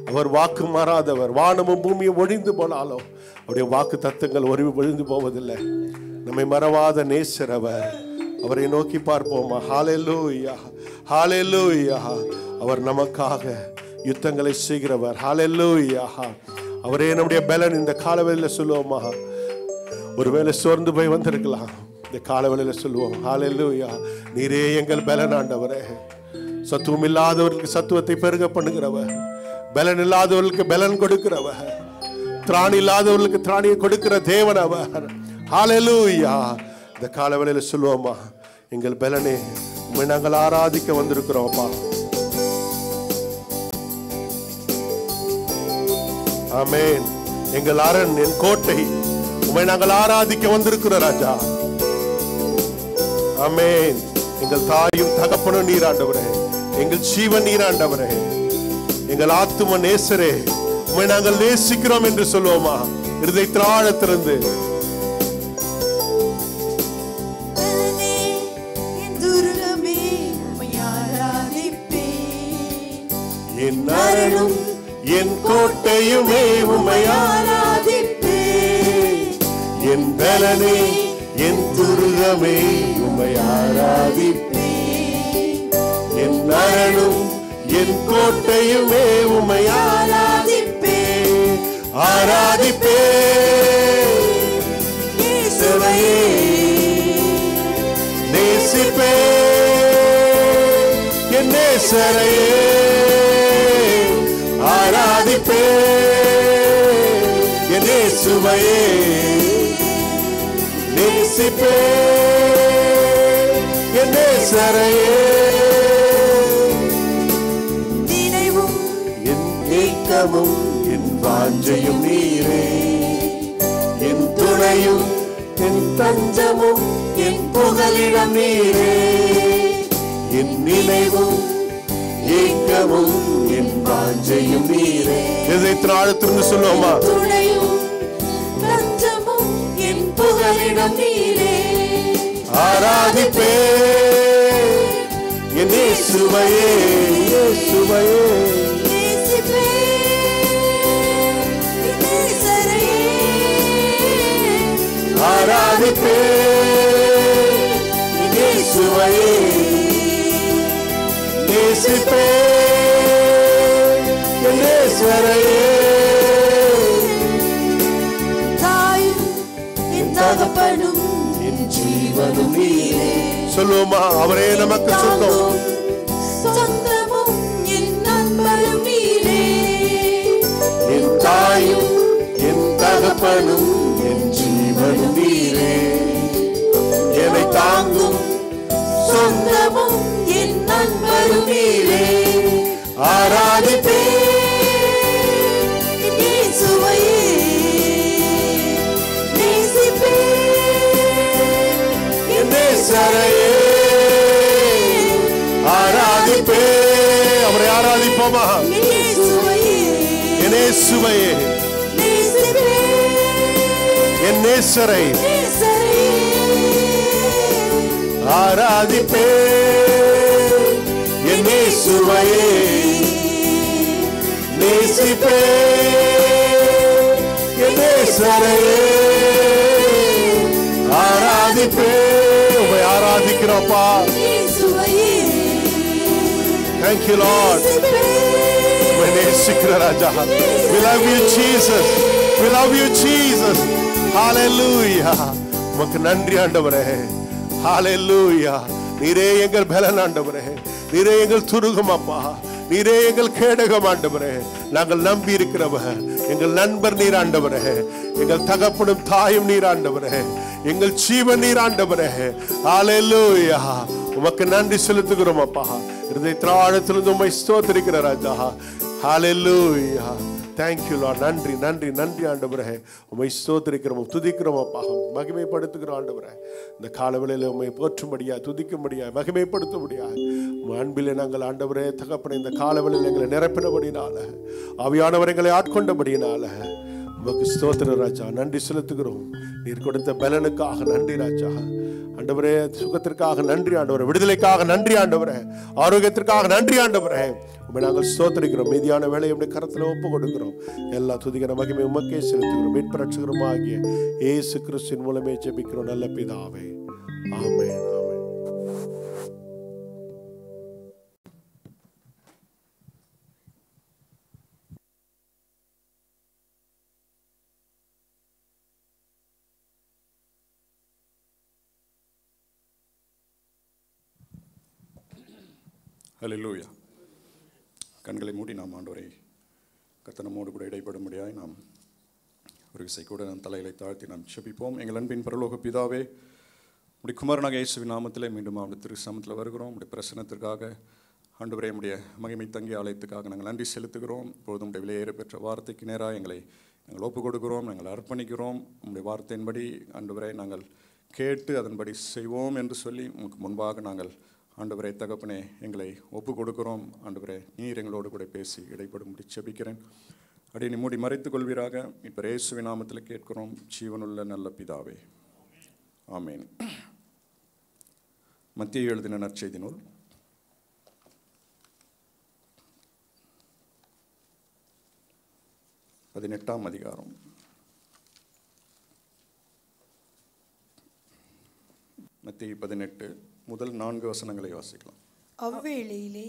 அவர் வாக்கு மாறாதவர். வானமும் பூமியும் ஒழிந்து போனாலும் அவருடைய வாக்கு தத்தங்கள் ஒழிந்து போவதில்லை. நம்மை மறவாத நேசர் அவர். அவரை நோக்கி பார்ப்போமா. ஹல்லேலூயா, ஹல்லேலூயா. அவர் நமக்காக யுத்தங்களை செய்கிறவர். ஹல்லேலூயா. அவரே நம்முடைய பலன். இந்த காலவேளையில சொல்லுவோமா, ஒருவேளை சோர்ந்து போய் வந்திருக்கலாம், இந்த காலவேளையில சொல்லுவோம், ஹல்லேலூயா, நீரே எங்கள் பலன் ஆண்டவரே. சத்துவம் இல்லாதவர்களுக்கு சத்துவத்தை பெருக பண்ணுகிறவர், பலன் இல்லாதவர்களுக்கு பலன் கொடுக்கிறவர், திராணி இல்லாதவர்களுக்கு திராணியை கொடுக்கிற தேவன் அவர். ஹல்லேலூயா. இந்த காலவேளையில சொல்லுவோமா, எங்கள் பலனே உம்மை நாங்கள் ஆராதிக்க வந்திருக்கிறோம்ப்பா. ஆமென். எங்கள் அரண், என் கோட்டை, உம்மை நாங்கள் ஆராதிக்க வந்திருக்கிறோம் ராஜா. ஆமென். எங்கள் தாயும் தகப்பனும் நீர் ஆண்டவரே, எங்கள் ஜீவன் நீர் ஆண்டவரே, எங்கள் ஆத்தும நேசரே, உம்மை நாங்கள் நேசிக்கிறோம் என்று சொல்லுவோமா இருதயத்தில் ஆழத்திலிருந்து. என் அரணும் என் கோட்டையுமே உம்மை ஆராதிப்பேன். என் பலனே என் துருகமே உம்மை ஆராதிப்பேன். என் அரணும் என் கோட்டையுமே உம்மை ஆராதிப்பேன். ஆராதிப்பேன் இயேசுவையே, நேசிப்பேன் என் நேசரையே. ஆராதிப்பேன் என் இயேசுவையே, நேசிப்பேன் என் நேசரையே. நினைவும் என் ஏக்கமும் என் வாஞ்சையும் நீரே, என் துணையும் என் தஞ்சமும் என் புகலிடம் நீரே. என் நினைவும் ஏக்கமும் என் வாஞ்சையும் நீரே. இதயத்தின் ஆழத்திலிருந்து சொல்லுவோமா, துணையும் தஞ்சமும் என் புகலிடம் நீரே. ஆராதிப்பேன் என் இயேசுவையே, இயேசுவையே. நேசிப்பேன் என் நேசரையே. ஆராதிப்பேன் என் இயேசுவையே, நேசிப்பேன் என் நேசரையே. தாயும் தகப்பனும் என் ஜீவனும் நீரே. சொல்லுவோமா? அவரே நமக்கு சொந்தம், சொந்தமும் என் நண்பரும் நீரே. என் தாயும் என் தகப்பனும் என் ஜீவனும் நீரே. என்னை தாங்கும் சொந்தமும் என் நண்பரும் நீரே. ஆராதிப்பேன் இயேசுவையே நேசிப்பேன் என் நேசரையே. ஆராதிப்பேன், அவரை ஆராதிப்போமா? இயேசுவையே என் இயேசுவையே, நேசிப்பேன் என் நேசரை நேசரையே. ஆராதிப்பேன் என் இயேசுவையே, நேசிப்பேன் என் நேசரையே. ஆராதிப்பேன், உம்மை ஆராதிக்கிறோம்ப்பா. இயேசுவையே Thank you Lord. உம்மை நேசிக்கிற ராஜா. We love you Jesus. We love you Jesus. Hallelujah. உமக்கு நன்றி ஆண்டவரே. Hallelujah. நீரே எங்கள் பலன் ஆண்டவரே. நீரே எங்கள் துருகம் அப்பா. நீரே எங்கள் கேடகம் ஆண்டவரே. நாங்கள் நம்பி இருக்கிறவர் எங்கள் நண்பர் நீர் ஆண்டவரே. எங்கள் தகப்பனும் தாயும் நீர் ஆண்டவரே. எங்கள் ஜீவன் நீர் ஆண்டவரே. ஹalleluya. உமக்கு நன்றி செலுத்துகிறோம் அப்பா. இருதயத்தின் ஆழத்திலிருந்து உம்மை ஸ்தோத்திரிக்கிற ராஜா. ஹalleluya. Thank you Lord. நன்றி நன்றி நன்றி ஆண்டவரே. உம்மை ஸ்தோத்திரிக்கிறோம், துதிக்கிறோம் அப்பா. மகிமைப்படுத்துகிறோம் ஆண்டவரே. இந்த காலவேளையில உம்மை போற்றும்படியா, துதிக்கும்படியா, மகிமைப்படுத்தும்படியா உம் அன்பிலே நாங்கள் ஆண்டவரே தகப்பனே இந்த காலவேளையில எங்களை நிரப்பினபடினால, ஆவியானவர் எங்களை ஆட்கொண்டபடினால உமக்கு ஸ்தோத்திர ராஜா. நன்றி செலுத்துகிறோம். நீர் கொடுத்த பலனுக்காக நன்றி ராஜா. ஆண்டவரே சுகத்திற்காக நன்றி ஆண்டவரே, விடுதலைக்காக நன்றி ஆண்டவரே, ஆரோக்கியத்திற்காக நன்றி ஆண்டவரே. உம்மை நாங்கள் ஸ்தோத்திரிக்கிறோம். மீதியான வேலையை உம்முடைய கரத்தில் ஒப்பு கொடுக்கிறோம். எல்லா துதிக்கிற மகிமை உமக்கே செலுத்துகிறோம். மீட்பரட்சகரும் ஆகிய இயேசு கிறிஸ்துவின் மூலமே ஜெபிக்கிறோம் நல்ல பிதாவே. ஆமென் ஆமென். ஹல்லேலூயா. கண்களை மூடி நாம் ஆண்டவரை கர்த்தர் நம்மோடு கூட இடைப்படும்படியாய் நாம் ஒரு விசை கூட நம் தலைகளை தாழ்த்தி நாம் ஜெபிப்போம். எங்கள் அன்பின் பரலோக பிதாவே, உடைய குமாரனாக இயேசுவின் நாமத்திலே மீண்டும் அவருடைய திருசமத்தில் வருகிறோம். உடைய பிரசன்னத்திற்காக ஆண்டவரே, உடைய மகிமை தங்கிய ஆலயத்துக்காக நாங்கள் நன்றி செலுத்துகிறோம். இப்பொழுதும் உடைய விலையேற பெற்ற வார்த்தைக்கு நேராக நாங்கள் ஒப்பு கொடுக்கிறோம், நாங்கள் அர்ப்பணிக்கிறோம். உடைய வார்த்தையின்படி ஆண்டவரே நாங்கள் கேட்டு அதன்படி செய்வோம் என்று சொல்லி உங்களுக்கு முன்பாக நாங்கள் ஆண்டவரே தகப்பனே எங்களை ஒப்பு கொடுக்கிறோம். ஆண்டவரே நீர் எங்களோடு கூட பேசி இடைப்படும்படி ஜெபிக்கிறேன். அடி மூடி மறைத்துக் கொள்வீராக. இப்போ இயேசுவின் நாமத்தில் கேட்கிறோம் ஜீவனுள்ள நல்ல பிதாவே, ஆமேன். மத்தேயு எழுதின நற்செய்தி நூல் 18ஆம் அதிகாரம் மத்தேயு 18 முதல் 4 வசனங்களை வாசிக்கலாம். அவ்வேளையிலே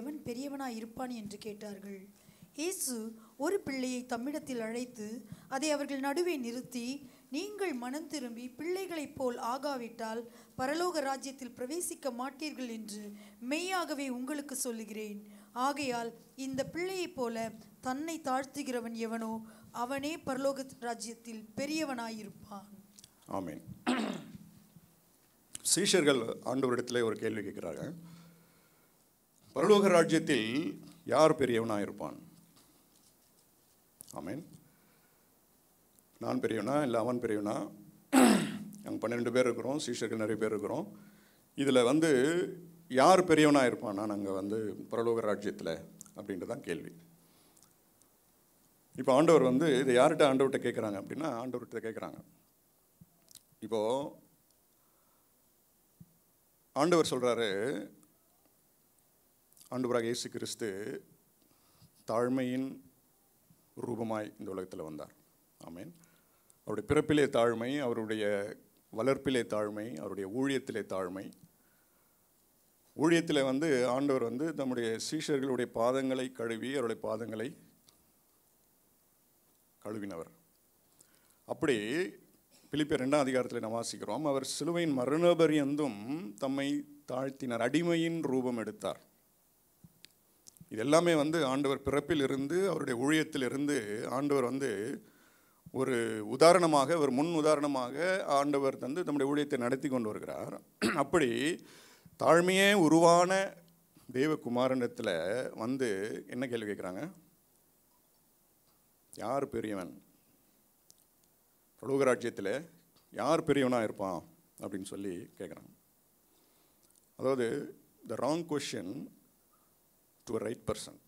எவன் பெரியவனாய் இருப்பான் என்று கேட்டார்கள். இயேசு ஒரு பிள்ளையை தம்மிடத்தில் அழைத்து அதை அவர்கள் நடுவே நிறுத்தி, நீங்கள் மனம் திரும்பி பிள்ளைகளைப் போல் ஆகாவிட்டால் பரலோக ராஜ்யத்தில் பிரவேசிக்க மாட்டீர்கள் என்று மெய்யாகவே உங்களுக்கு சொல்லுகிறேன். ஆகையால் இந்த பிள்ளையைப் போல தன்னை தாழ்த்துகிறவன் எவனோ அவனே பரலோக ராஜ்யத்தில் பெரியவனாயிருப்பான். ஆமென். சீஷர்கள் ஆண்டவரிடத்தில் ஒரு கேள்வி கேட்கிறார்கள். பரலோக ராஜ்யத்தில் யார் பெரியவனாயிருப்பான்? ஆமென். நான் பெரியவனா இல்லை அவன் பெரியவனா? நாங்கள் 12 பேர் இருக்கிறோம், சீஷர்கள் நிறைய பேர் இருக்கிறோம். இதில் யார் பெரியவனாக இருப்பானா நாங்கள் பரலோக ராஜ்யத்தில் அப்படின்றதான் கேள்வி. இப்போ ஆண்டவர் இதை யார்கிட்ட ஆண்டவர்கிட்ட கேட்குறாங்க அப்படின்னா, ஆண்டவர்கிட்ட கேட்குறாங்க. இப்போது ஆண்டவர் சொல்கிறாரு, ஆண்டவராக இயேசு கிறிஸ்து தாழ்மையின் ரூபமாய் இந்த உலகத்தில் வந்தார். ஆமென். அவருடைய பிறப்பிலே தாழ்மை, அவருடைய வளர்ப்பிலே தாழ்மை, அவருடைய ஊழியத்திலே தாழ்மை. ஊழியத்தில் ஆண்டவர் தம்முடைய சீஷர்களுடைய பாதங்களை கழுவி அவருடைய பாதங்களை கழுவினவர். அப்படி பிலிப்பியர் 2ஆம் அதிகாரத்தில் நாம் வாசிக்கிறோம், அவர் சிலுவையின் மரணபரியந்தும் தம்மை தாழ்த்தினார், அடிமையின் ரூபம் எடுத்தார். இது எல்லாமே ஆண்டவர் பிறப்பில் இருந்து அவருடைய ஊழியத்தில் இருந்து ஆண்டவர் ஒரு உதாரணமாக, ஒரு முன் உதாரணமாக ஆண்டவர் நம்முடைய ஊழியத்தை நடத்தி கொண்டு வருகிறார். அப்படி தாழ்மையே உருவான தேவகுமாரனிடத்தில் என்ன கேள்வி கேட்குறாங்க? யார் பெரியவன்? பரலோக ராஜ்யத்தில் யார் பெரியவனாக இருப்பான் அப்படின்னு சொல்லி கேட்குறாங்க. அதாவது the wrong question to a right person.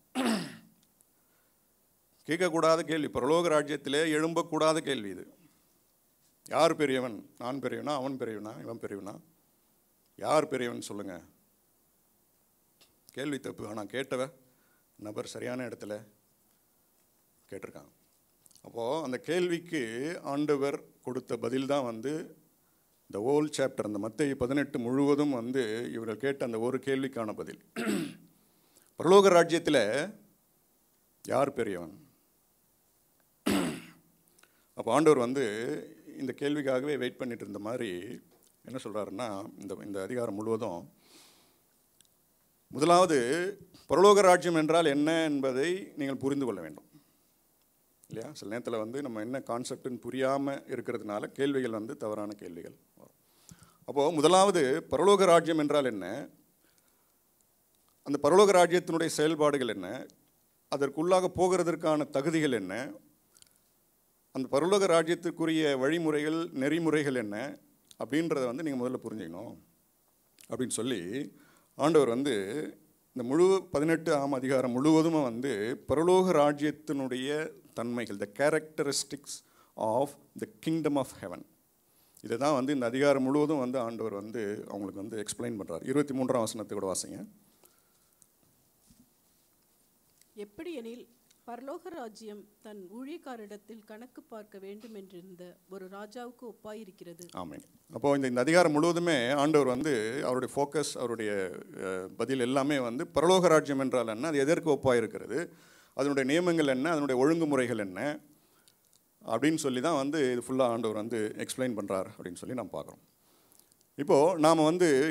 கேட்கக்கூடாத கேள்வி, பரலோக ராஜ்யத்திலே எழும்பக்கூடாத கேள்வி இது. யார் பெரியவன்? நான் பெரியவனா, அவன் பெரியவனா, இவன் பெரியவனா? யார் பெரியவன் சொல்லுங்க. கேள்வி தப்பு, ஆனால் கேட்டவ நபர் சரியான இடத்துல கேட்டிருக்காங்க. அப்போது அந்த கேள்விக்கு ஆண்டவர் கொடுத்த பதில் தான் இந்த ஹோல் சாப்டர், அந்த மத்தேயு 18 முழுவதும் இவர்கள் கேட்ட அந்த ஒரு கேள்விக்கான பதில். பரலோக ராஜ்யத்தில் யார் பெரியவன்? அப்போ ஆண்டவர் இந்த கேள்விக்காகவே வெயிட் பண்ணிட்டு இருந்த மாதிரி என்ன சொல்கிறாருன்னா, இந்த அதிகாரம் முழுவதும் முதலாவது பரலோக ராஜ்யம் என்றால் என்ன என்பதை நீங்கள் புரிந்து கொள்ள வேண்டும் இல்லையா? சில நேரத்தில் நம்ம என்ன கான்செப்ட்னு புரியாமல் இருக்கிறதுனால கேள்விகள் தவறான கேள்விகள் வரும். அப்போது முதலாவது பரலோக ராஜ்யம் என்றால் என்ன, அந்த பரலோக ராஜ்யத்தினுடைய செயல்பாடுகள் என்ன, அதற்குள்ளாக போகிறதற்கான தகுதிகள் என்ன, அந்த பரலோக ராஜ்யத்திற்குரிய வழிமுறைகள் நெறிமுறைகள் என்ன அப்படின்றத நீங்கள் முதல்ல புரிஞ்சுக்கணும் அப்படின்னு சொல்லி ஆண்டவர் இந்த முழு 18ஆம் அதிகாரம் முழுவதும் பரலோக ராஜ்யத்தினுடைய தன்மைகள், the characteristics of the kingdom of heaven, இதை தான் இந்த அதிகாரம் முழுவதும் ஆண்டவர் அவங்களுக்கு எக்ஸ்பிளைன் பண்ணுறார். 23ஆம் வசனத்தை கூட வாசிங்க. எப்படி எனில் பரலோக ராஜ்யம் தன் ஊழியக்காரிடத்தில் கணக்கு பார்க்க வேண்டும் என்றிருந்த ஒரு ராஜாவுக்கு ஒப்பாயிருக்கிறது. ஆமாம். அப்போது இந்த அதிகாரம் முழுவதுமே ஆண்டவர் அவருடைய ஃபோக்கஸ், அவருடைய பதில் எல்லாமே பரலோக ராஜ்யம் என்றால் என்ன, அது எதற்கு ஒப்பாயிருக்கிறது, அதனுடைய நியமங்கள் என்ன, அதனுடைய ஒழுங்குமுறைகள் என்ன அப்படின்னு சொல்லி தான் இது ஃபுல்லாக ஆண்டவர் எக்ஸ்பிளைன் பண்ணுறார் அப்படின்னு சொல்லி நாம் பார்க்குறோம். இப்போது நாம்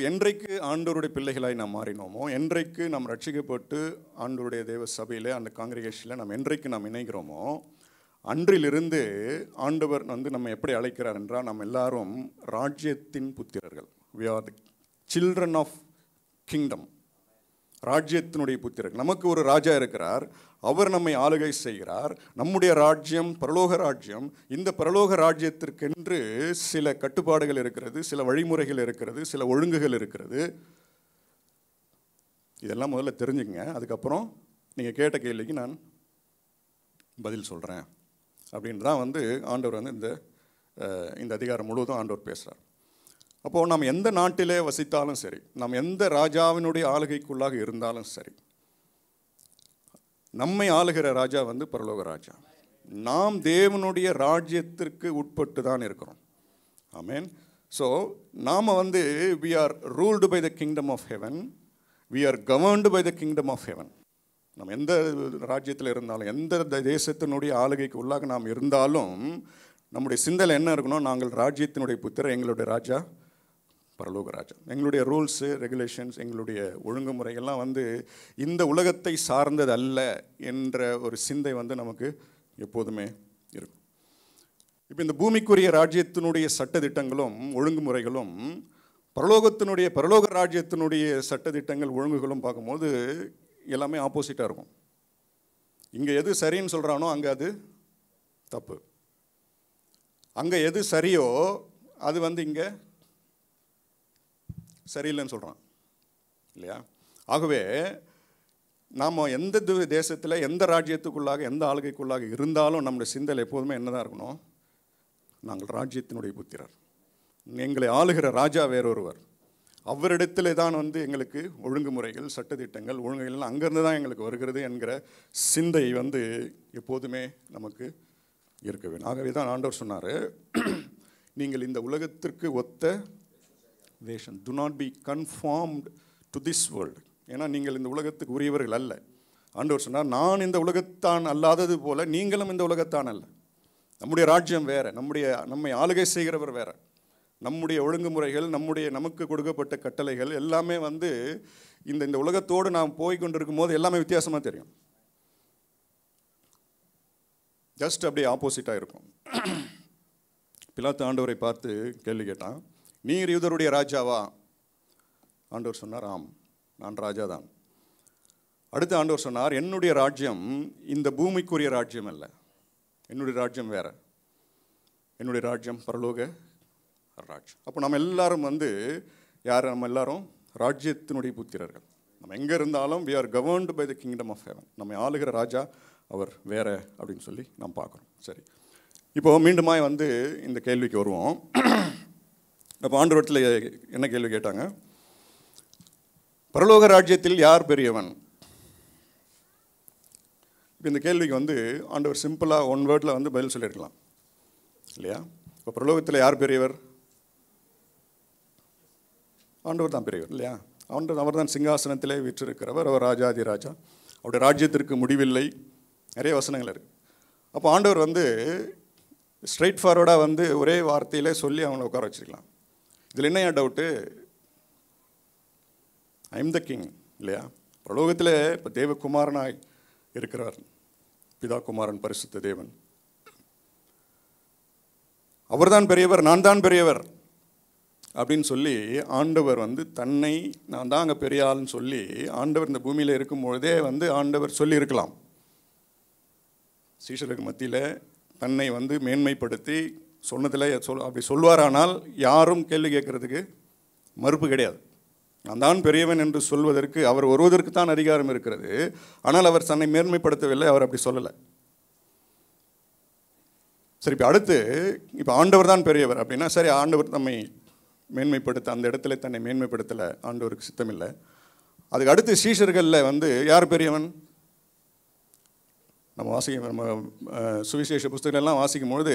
என்றைக்கு ஆண்டவருடைய பிள்ளைகளாய் நாம் மாறினோமோ, என்றைக்கு நாம் ரட்சிக்கப்பட்டு ஆண்டவருடைய தேவ சபையில் அந்த காங்கிரிகேஷனில் நாம் என்றைக்கு நாம் இணைகிறோமோ, அன்றிலிருந்து ஆண்டவர் நம்ம எப்படி அழைக்கிறார் என்றால், நாம் எல்லாரும் ராஜ்யத்தின் புத்திரர்கள். we are the children of kingdom, ராஜ்யத்தினுடைய புத்திரர்கள். நமக்கு ஒரு ராஜா இருக்கிறார், அவர் நம்மை ஆளுகை செய்கிறார். நம்முடைய ராஜ்யம் பரலோக ராஜ்யம். இந்த பரலோக ராஜ்யத்திற்கென்று சில கட்டுப்பாடுகள் இருக்கிறது, சில வழிமுறைகள் இருக்கிறது, சில ஒழுங்குகள் இருக்கிறது. இதெல்லாம் முதல்ல தெரிஞ்சுக்கங்க, அதுக்கப்புறம் நீங்கள் கேட்ட கேள்விக்கு நான் பதில் சொல்கிறேன் அப்படின்னு தான் ஆண்டவர் இந்த அதிகாரம் முழுவதும் ஆண்டவர் பேசுகிறார். அப்போது நாம் எந்த நாட்டிலே வசித்தாலும் சரி, நாம் எந்த ராஜாவினுடைய ஆளுகைக்குள்ளாக இருந்தாலும் சரி, நம்மை ஆளுகிற ராஜா பரலோக ராஜா. நாம் தேவனுடைய ராஜ்யத்திற்கு உட்பட்டு தான் இருக்கிறோம். ஆமென். ஸோ நாம் we are ruled by the kingdom of heaven, we are governed by the kingdom of heaven. நம்ம எந்த ராஜ்யத்தில் இருந்தாலும், எந்த தேசத்தினுடைய ஆளுகைக்கு உள்ளாக நாம் இருந்தாலும், நம்முடைய சிந்தனை என்ன இருக்கணும், நாங்கள் ராஜ்யத்தினுடைய புத்திரர், எங்களுடைய ராஜா பரலோக ராஜா. எங்களுடைய ரூல்ஸு ரெகுலேஷன்ஸ், எங்களுடைய ஒழுங்குமுறைகள்லாம் இந்த உலகத்தை சார்ந்தது அல்ல என்ற ஒரு சிந்தை நமக்கு எப்போதுமே இருக்கும். இப்போ இந்த பூமிக்குரிய ராஜ்யத்தினுடைய சட்டதிட்டங்களும் ஒழுங்குமுறைகளும் பரலோக ராஜ்யத்தினுடைய சட்டதிட்டங்கள் ஒழுங்குகளும் பார்க்கும்போது எல்லாமே ஆப்போசிட்டாக இருக்கும். இங்கே எது சரின்னு சொல்கிறானோ அங்கே அது தப்பு, அங்கே எது சரியோ அது இங்கே சரியில்லைன்னு சொல்கிறான் இல்லையா? ஆகவே நாம் எந்த தேசத்தில், எந்த ராஜ்யத்துக்குள்ளாக, எந்த ஆளுகைக்குள்ளாக இருந்தாலும் நம்முடைய சிந்தனை எப்போதுமே என்னதான் இருக்கணும், நாங்கள் ராஜ்யத்தினுடைய புத்திரர், எங்களை ஆளுகிற ராஜா வேறொருவர், அவரிடத்திலே தான் எங்களுக்கு ஒழுங்குமுறைகள், சட்டத்திட்டங்கள், ஒழுங்குகள் அங்கேருந்து தான் எங்களுக்கு வருகிறது என்கிற சிந்தை எப்போதுமே நமக்கு இருக்க வேண்டும். ஆகவே தான் ஆண்டவர் சொன்னார், நீங்கள் இந்த உலகத்திற்கு ஒத்த வேஷம், do not be conformed to this world. ஏன்னா நீங்கள் இந்த உலகத்துக்கு உரியவர்கள் அல்ல. ஆண்டவர் சொன்னார், நான் இந்த உலகத்தான் அல்லாதது போல நீங்களும் இந்த உலகத்தான் அல்ல. நம்முடைய ராஜ்யம் வேற, நம்மை ஆளுகை செய்கிறவர் வேற. நம்முடைய ஒழுங்குமுறைகள், நமக்கு கொடுக்கப்பட்ட கட்டளைகள் எல்லாமே வந்து இந்த உலகத்தோடு நாம் போய் கொண்டிருக்கும் போது எல்லாமே வித்தியாசமாக தெரியும். ஜஸ்ட் அப்படியே ஆப்போசிட்டாக இருக்கும். பிலாத்து ஆண்டவரை பார்த்து கேள்வி கேட்டான், நீர் யூதருடைய ராஜாவா? ஆண்டவர் சொன்னார், ஆம், நான் ராஜா தான். அடுத்து ஆண்டவர் சொன்னார், என்னுடைய ராஜ்யம் இந்த பூமிக்குரிய ராஜ்யம் அல்ல, என்னுடைய ராஜ்யம் வேற, என்னுடைய ராஜ்யம் பரலோக ராஜ்யம். அப்போ நம்ம எல்லாரும் வந்து யார்? நம்ம எல்லாரும் ராஜ்யத்தினுடைய புத்திரர்கள். நம்ம எங்கே இருந்தாலும் we are governed by the kingdom of heaven. நம்ம ஆளுகிற ராஜா அவர் வேற அப்படின்னு சொல்லி நாம் பார்க்குறோம். சரி, இப்போ மீண்டுமாய் வந்து இந்த கேள்விக்கு வருவோம். அப்போ ஆண்டவரத்தில் என்ன கேள்வி கேட்டாங்க? பரலோக ராஜ்யத்தில் யார் பெரியவன்? இப்போ இந்த கேள்விக்கு வந்து ஆண்டவர் சிம்பிளாக ஒன் வேர்டில் வந்து பதில் சொல்லியிருக்கலாம் இல்லையா? இப்போ பரலோகத்தில் யார் பெரியவர்? ஆண்டவர் தான் பெரியவர் இல்லையா? அவர் தான் சிங்காசனத்திலே வீற்றிருக்கிறவர், அவர் ராஜாதி ராஜா, அவருடைய ராஜ்யத்திற்கு முடிவில்லை. நிறைய வசனங்கள் இருக்குது. அப்போ ஆண்டவர் வந்து ஸ்ட்ரைட் ஃபார்வர்டாக வந்து ஒரே வார்த்தையிலே சொல்லி அவனை உட்கார வச்சிருக்கலாம். இதில் என்ன doubt? I am the king இல்லையா? பரலோகத்தில் இப்போ தேவகுமாரனாய் இருக்கிறவர், பிதா குமாரன் பரிசுத்த தேவன், அவர்தான் பெரியவர், நான் தான் பெரியவர் அப்படின்னு சொல்லி ஆண்டவர் வந்து தன்னை நான் தான் அங்கே பெரிய ஆள்னு சொல்லி ஆண்டவர் இந்த பூமியில் இருக்கும்பொழுதே வந்து ஆண்டவர் சொல்லியிருக்கலாம். சீஷருக்கு மத்தியில் தன்னை வந்து மேன்மைப்படுத்தி சொன்னதில் அப்படி சொல்வாரானால் யாரும் கேள்வி கேட்கறதுக்கு மறுப்பு கிடையாது. நான் தான் பெரியவன் என்று சொல்வதற்கு அவர் ஒருவதற்கு தான் அதிகாரம் இருக்கிறது. ஆனால் அவர் தன்னை மேன்மைப்படுத்தவில்லை, அவர் அப்படி சொல்லலை. சரி, இப்போ அடுத்து இப்போ ஆண்டவர் தான் பெரியவர் அப்படின்னா சரி, ஆண்டவர் நம்மை மேன்மைப்படுத்த அந்த இடத்துல தன்னை மேன்மைப்படுத்தலை, ஆண்டவருக்கு சித்தமில்லை. அதுக்கு அடுத்து சீஷர்களில் வந்து யார் பெரியவன்? நம்ம சுவிசேஷ புஸ்தகங்கள்லாம் வாசிக்கும் பொழுது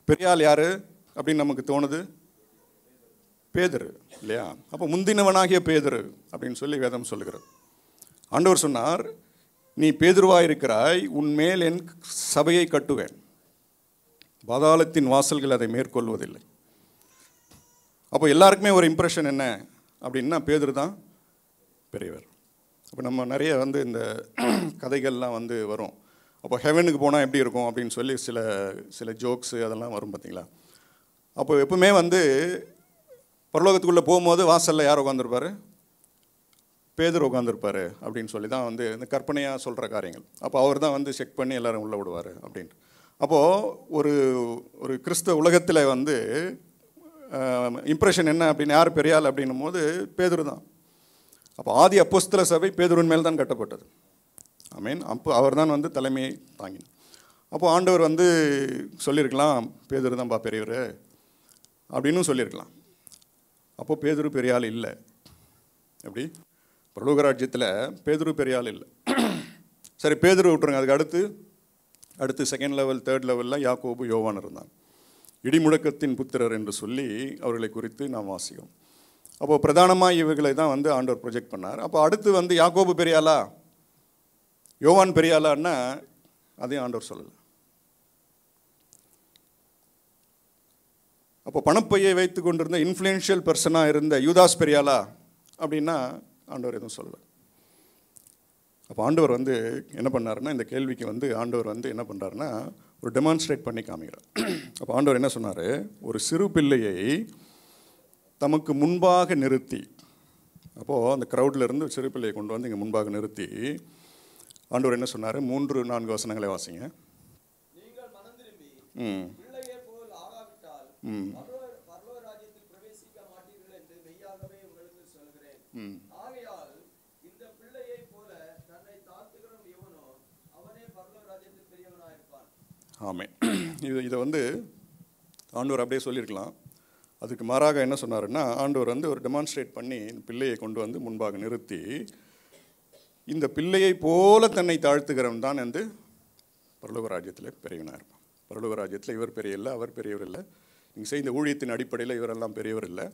பெரியாள் யார் அப்படின்னு நமக்கு தோணுது? பேதுரு இல்லையா? அப்போ முந்தினவனாகிய பேதுரு அப்படின்னு சொல்லி வேதம் சொல்லுகிறது. ஆண்டவர் சொன்னார், நீ பேதுருவாய் இருக்கிறாய், உன்மேல் என் சபையை கட்டுவேன், பாதாளத்தின் வாசல்கள் அதை மேற்கொள்வதில்லை. அப்போ எல்லாருக்குமே ஒரு இம்ப்ரெஷன் என்ன அப்படின்னா பேதுரு தான் பெரியவர். அப்போ நம்ம நிறைய வந்து இந்த கதைகள்லாம் வந்து வரும். அப்போ ஹெவனுக்கு போனால் எப்படி இருக்கும் அப்படின்னு சொல்லி சில ஜோக்ஸு அதெல்லாம் வரும் பார்த்தீங்களா? அப்போ எப்பவுமே வந்து பரலோகத்துக்குள்ளே போகும்போது வாசலில் யார் உட்காந்துருப்பார்? பேதுரு உட்காந்துருப்பார் அப்படின்னு சொல்லி தான் வந்து இந்த கற்பனையாக சொல்கிற காரியங்கள். அப்போ அவர் தான் வந்து செக் பண்ணி எல்லோரும் உள்ளே விடுவார் அப்படின்ட்டு. அப்போது ஒரு கிறிஸ்தவ உலகத்தில் வந்து இம்ப்ரெஷன் என்ன அப்படின்னு யார் பெரியாள் அப்படின்னும் போது பேதுரு தான். அப்போ ஆதி அப்போஸ்தல சபை பேதுருவின் மேல் தான் கட்டப்பட்டது. ஆமீன். அப்போ அவர் தான் வந்து தலைமையை தாங்கினார். அப்போது ஆண்டவர் வந்து சொல்லியிருக்கலாம், பேதுரு தான்ப்பா பெரியவர் அப்படின்னு சொல்லியிருக்கலாம். அப்போது பேதுரு பெரியாள் இல்லை. எப்படி? பரலோக ராஜ்யத்தில் பேதுரு பெரியாள் இல்லை. சரி, பேதுரு விட்டுருங்க. அதுக்கு அடுத்து செகண்ட் லெவல், தேர்ட் லெவலில் யாக்கோபு, யோவான் இருந்தாங்க. இடிமுழக்கத்தின் புத்திரர் என்று சொல்லி அவர்களை குறித்து நாம் வாசிக்கிறோம். அப்போது பிரதானமாக இவர்களை தான் வந்து ஆண்டவர் ப்ரொஜெக்ட் பண்ணார். அப்போ அடுத்து வந்து யாக்கோபு பெரியாளா, யோவான் பெரியாளான்னா அதையும் ஆண்டவர் சொல்லலை. அப்போ பணப்பையை வைத்து கொண்டிருந்த இன்ஃப்ளூயன்ஷியல் பர்சனாக இருந்த யூதாஸ் பெரியாளா அப்படின்னா ஆண்டவர் எதுவும் சொல்லலை. அப்போ ஆண்டவர் வந்து என்ன பண்ணாருன்னா, இந்த கேள்விக்கு வந்து ஆண்டவர் வந்து என்ன பண்ணுறாருன்னா ஒரு டெமான்ஸ்ட்ரேட் பண்ணி காமிக்கிறார். அப்போ ஆண்டவர் என்ன சொன்னார்? ஒரு சிறு பிள்ளையை தமக்கு முன்பாக நிறுத்தி, அப்போது அந்த க்ரௌடில் இருந்து சிறு பிள்ளையை கொண்டு வந்து இங்கே முன்பாக நிறுத்தி ஆண்டவர் என்ன சொன்னார்? 3-4 வசனங்களை வாசிங்க. ஆமாம். இதை வந்து ஆண்டவர் அப்படியே சொல்லியிருக்கலாம். அதுக்கு மாறாக என்ன சொன்னாருன்னா, ஆண்டவர் வந்து ஒரு டெமான்ஸ்ட்ரேட் பண்ணி பிள்ளையை கொண்டு வந்து முன்பாக நிறுத்தி, இந்த பிள்ளையை போல தன்னை தாழ்த்துகிறவன் தான் வந்து பரலோக ராஜ்யத்தில் பெரியவனாக இருப்பான். பரலோக ராஜ்யத்தில் இவர் பெரிய இல்லை, அவர் பெரியவர் இல்லை. நீங்கள் செய்த ஊழியத்தின் அடிப்படையில் இவரெல்லாம் பெரியவர் இல்லை.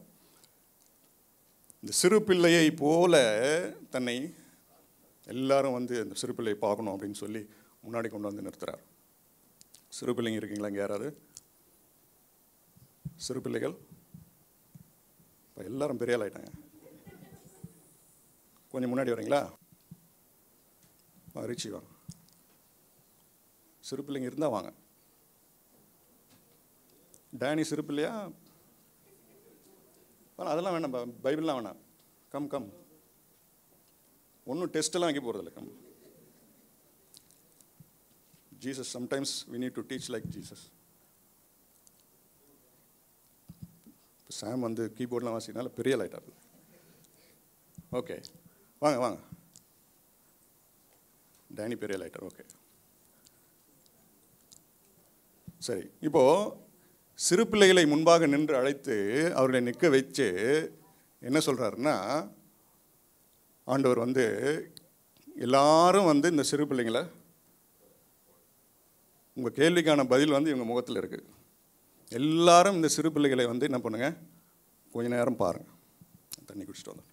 இந்த சிறு பிள்ளையை போல தன்னை எல்லாரும் வந்து இந்த சிறு பிள்ளையை பார்க்கணும் அப்படின்னு சொல்லி முன்னாடி கொண்டு வந்து நிறுத்துறார். சிறு பிள்ளைங்க இருக்கீங்களா இங்கே யாராவது? சிறு பிள்ளைகள் இப்போ எல்லாரும் பெரிய ஆள் ஆயிட்டாங்க. கொஞ்சம் முன்னாடி வரீங்களா? ரிச்சி வாங்க. சிறு பிள்ளைங்க இருந்தால் வாங்க. டேனி சிறு பிள்ளையா? அதெல்லாம் வேணாம், பைபிள்லாம் வேணாம். Come come. ஒன்றும் டெஸ்ட்டெல்லாம் வைக்க போகிறதில்ல. Come. Jesus, sometimes we need to teach like Jesus. Sam வந்து கீபோர்ட்லாம் வாசினால பெரிய லைட்டாக. ஓகே, வாங்க வாங்க. டேனி பெரிய லைட்டர். ஓகே, சரி. இப்போது சிறு பிள்ளைகளை முன்பாக நின்று அழைத்து அவர்களை நிற்க வச்சு என்ன சொல்கிறாருன்னா, ஆண்டவர் வந்து எல்லாரும் வந்து இந்த சிறு பிள்ளைங்களை, உங்கள் கேள்விக்கான பதில் வந்து இவங்க முகத்தில் இருக்குது. எல்லாரும் இந்த சிறு பிள்ளைகளை வந்து என்ன பண்ணுங்க, கொஞ்ச நேரம் பாருங்கள். தண்ணி குடிச்சிட்டு வந்தோம்.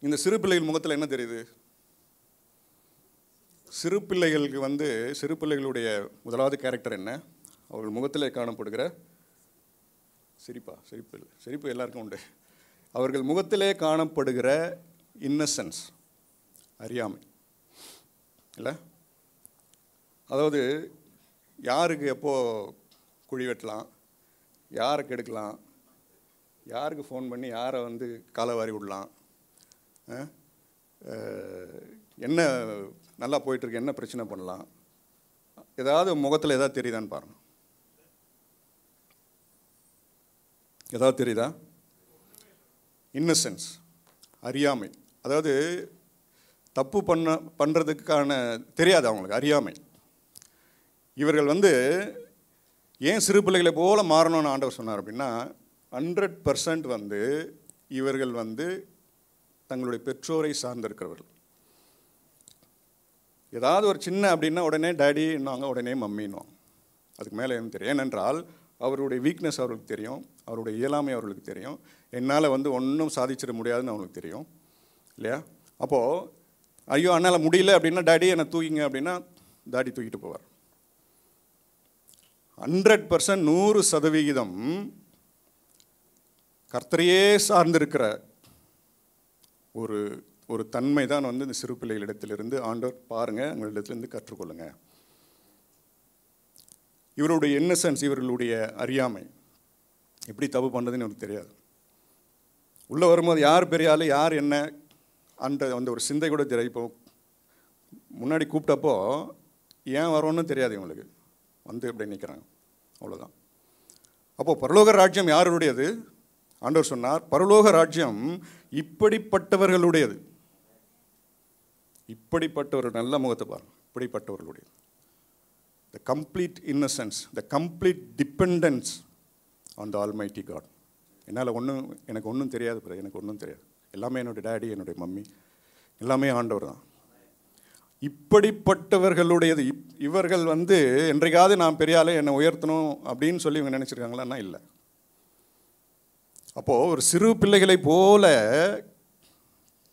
இந்த சிறு பிள்ளைகள் முகத்தில் என்ன தெரியுது? சிறு பிள்ளைகளுக்கு வந்து சிறு பிள்ளைகளுடைய முதலாவது கேரக்டர் என்ன? அவர்கள் முகத்தில் காணப்படுகிற சிரிப்பு எல்லாருக்கும் உண்டு. அவர்கள் முகத்திலே காணப்படுகிற இன்னசென்ஸ், அறியாமை இல்லை? அதாவது யாருக்கு எப்போ குழி வெட்டலாம், யாரை கெடுக்கலாம், யாருக்கு ஃபோன் பண்ணி யாரை வந்து காலவாரி விடலாம், என்ன நல்லா போயிட்டுருக்கு, என்ன பிரச்சனை பண்ணலாம், ஏதாவது முகத்தில் ஏதாவது தெரியுதான்னு பாருங்கள். ஏதாவது தெரியுதா? இன்னசென்ஸ், அறியாமை. அதாவது தப்பு பண்ணுறதுக்கான தெரியாது அவங்களுக்கு, அறியாமை. இவர்கள் வந்து ஏன் சிறு பிள்ளைகளை போல மாறணும்னு ஆண்டவர் சொன்னார் அப்படின்னா, 100% வந்து இவர்கள் வந்து தங்களுடைய பெற்றோரை சார்ந்திருக்கிறவர்கள். ஏதாவது ஒரு சின்ன அப்படின்னா உடனே டேடின்னுவாங்க, உடனே மம்மின்னுவாங்க. அதுக்கு மேலே என்ன தெரியும்? ஏனென்றால் அவருடைய வீக்னஸ் அவர்களுக்கு தெரியும், அவருடைய இயலாமை அவர்களுக்கு தெரியும். என்னால் வந்து ஒன்றும் சாதிச்சிட முடியாதுன்னு அவங்களுக்கு தெரியும் இல்லையா? அப்போது ஐயோ என்னால் முடியல அப்படின்னா டேடி என்னை தூக்கிங்க அப்படின்னா டாடி தூக்கிட்டு போவார். 100% 100% கர்த்தரையே சார்ந்திருக்கிற ஒரு தன்மை தான் வந்து இந்த சிறு பிள்ளைகளிடத்திலிருந்து ஆண்டவர் பாருங்கள், உங்களிடத்திலிருந்து கற்றுக்கொள்ளுங்க. இவருடைய இன்னசென்ஸ், இவர்களுடைய அறியாமை, எப்படி தப்பு பண்ணுறதுன்னு எனக்கு தெரியாது. உள்ளே வரும்போது யார் பெரிய ஆள், யார் என்ன அந்த ஒரு சிந்தை கூட தெரியாது. இப்போ முன்னாடி கூப்பிட்டப்போ ஏன் வரோன்னு தெரியாது இவங்களுக்கு, வந்து இப்படி நிற்கிறாங்க, அவ்வளோதான். அப்போது பரலோக ராஜ்யம் யாருடையது? ஆண்டவர் சொன்னார், பரலோக ராஜ்யம் இப்படிப்பட்டவர்களுடையது. இப்படிப்பட்டவர், நல்ல முகத்தை பாருங்க, இப்படிப்பட்டவர்களுடையது. The complete innocence, the complete dependence on the Almighty God. எனக்கு ஒன்றும் தெரியாது பிறகு, எனக்கு ஒன்றும் தெரியாது. எல்லாமே என்னுடைய டேடி, என்னுடைய மம்மி, எல்லாமே ஆண்டவர் தான். இப்படிப்பட்டவர்களுடையது. இவர்கள் வந்து என்றைக்காவது நான் பெரியாலே என்னை உயர்த்தணும் அப்படின்னு சொல்லி இவங்க நினச்சிருக்காங்களான்னா இல்லை. அப்போது ஒரு சிறு பிள்ளைகளை போல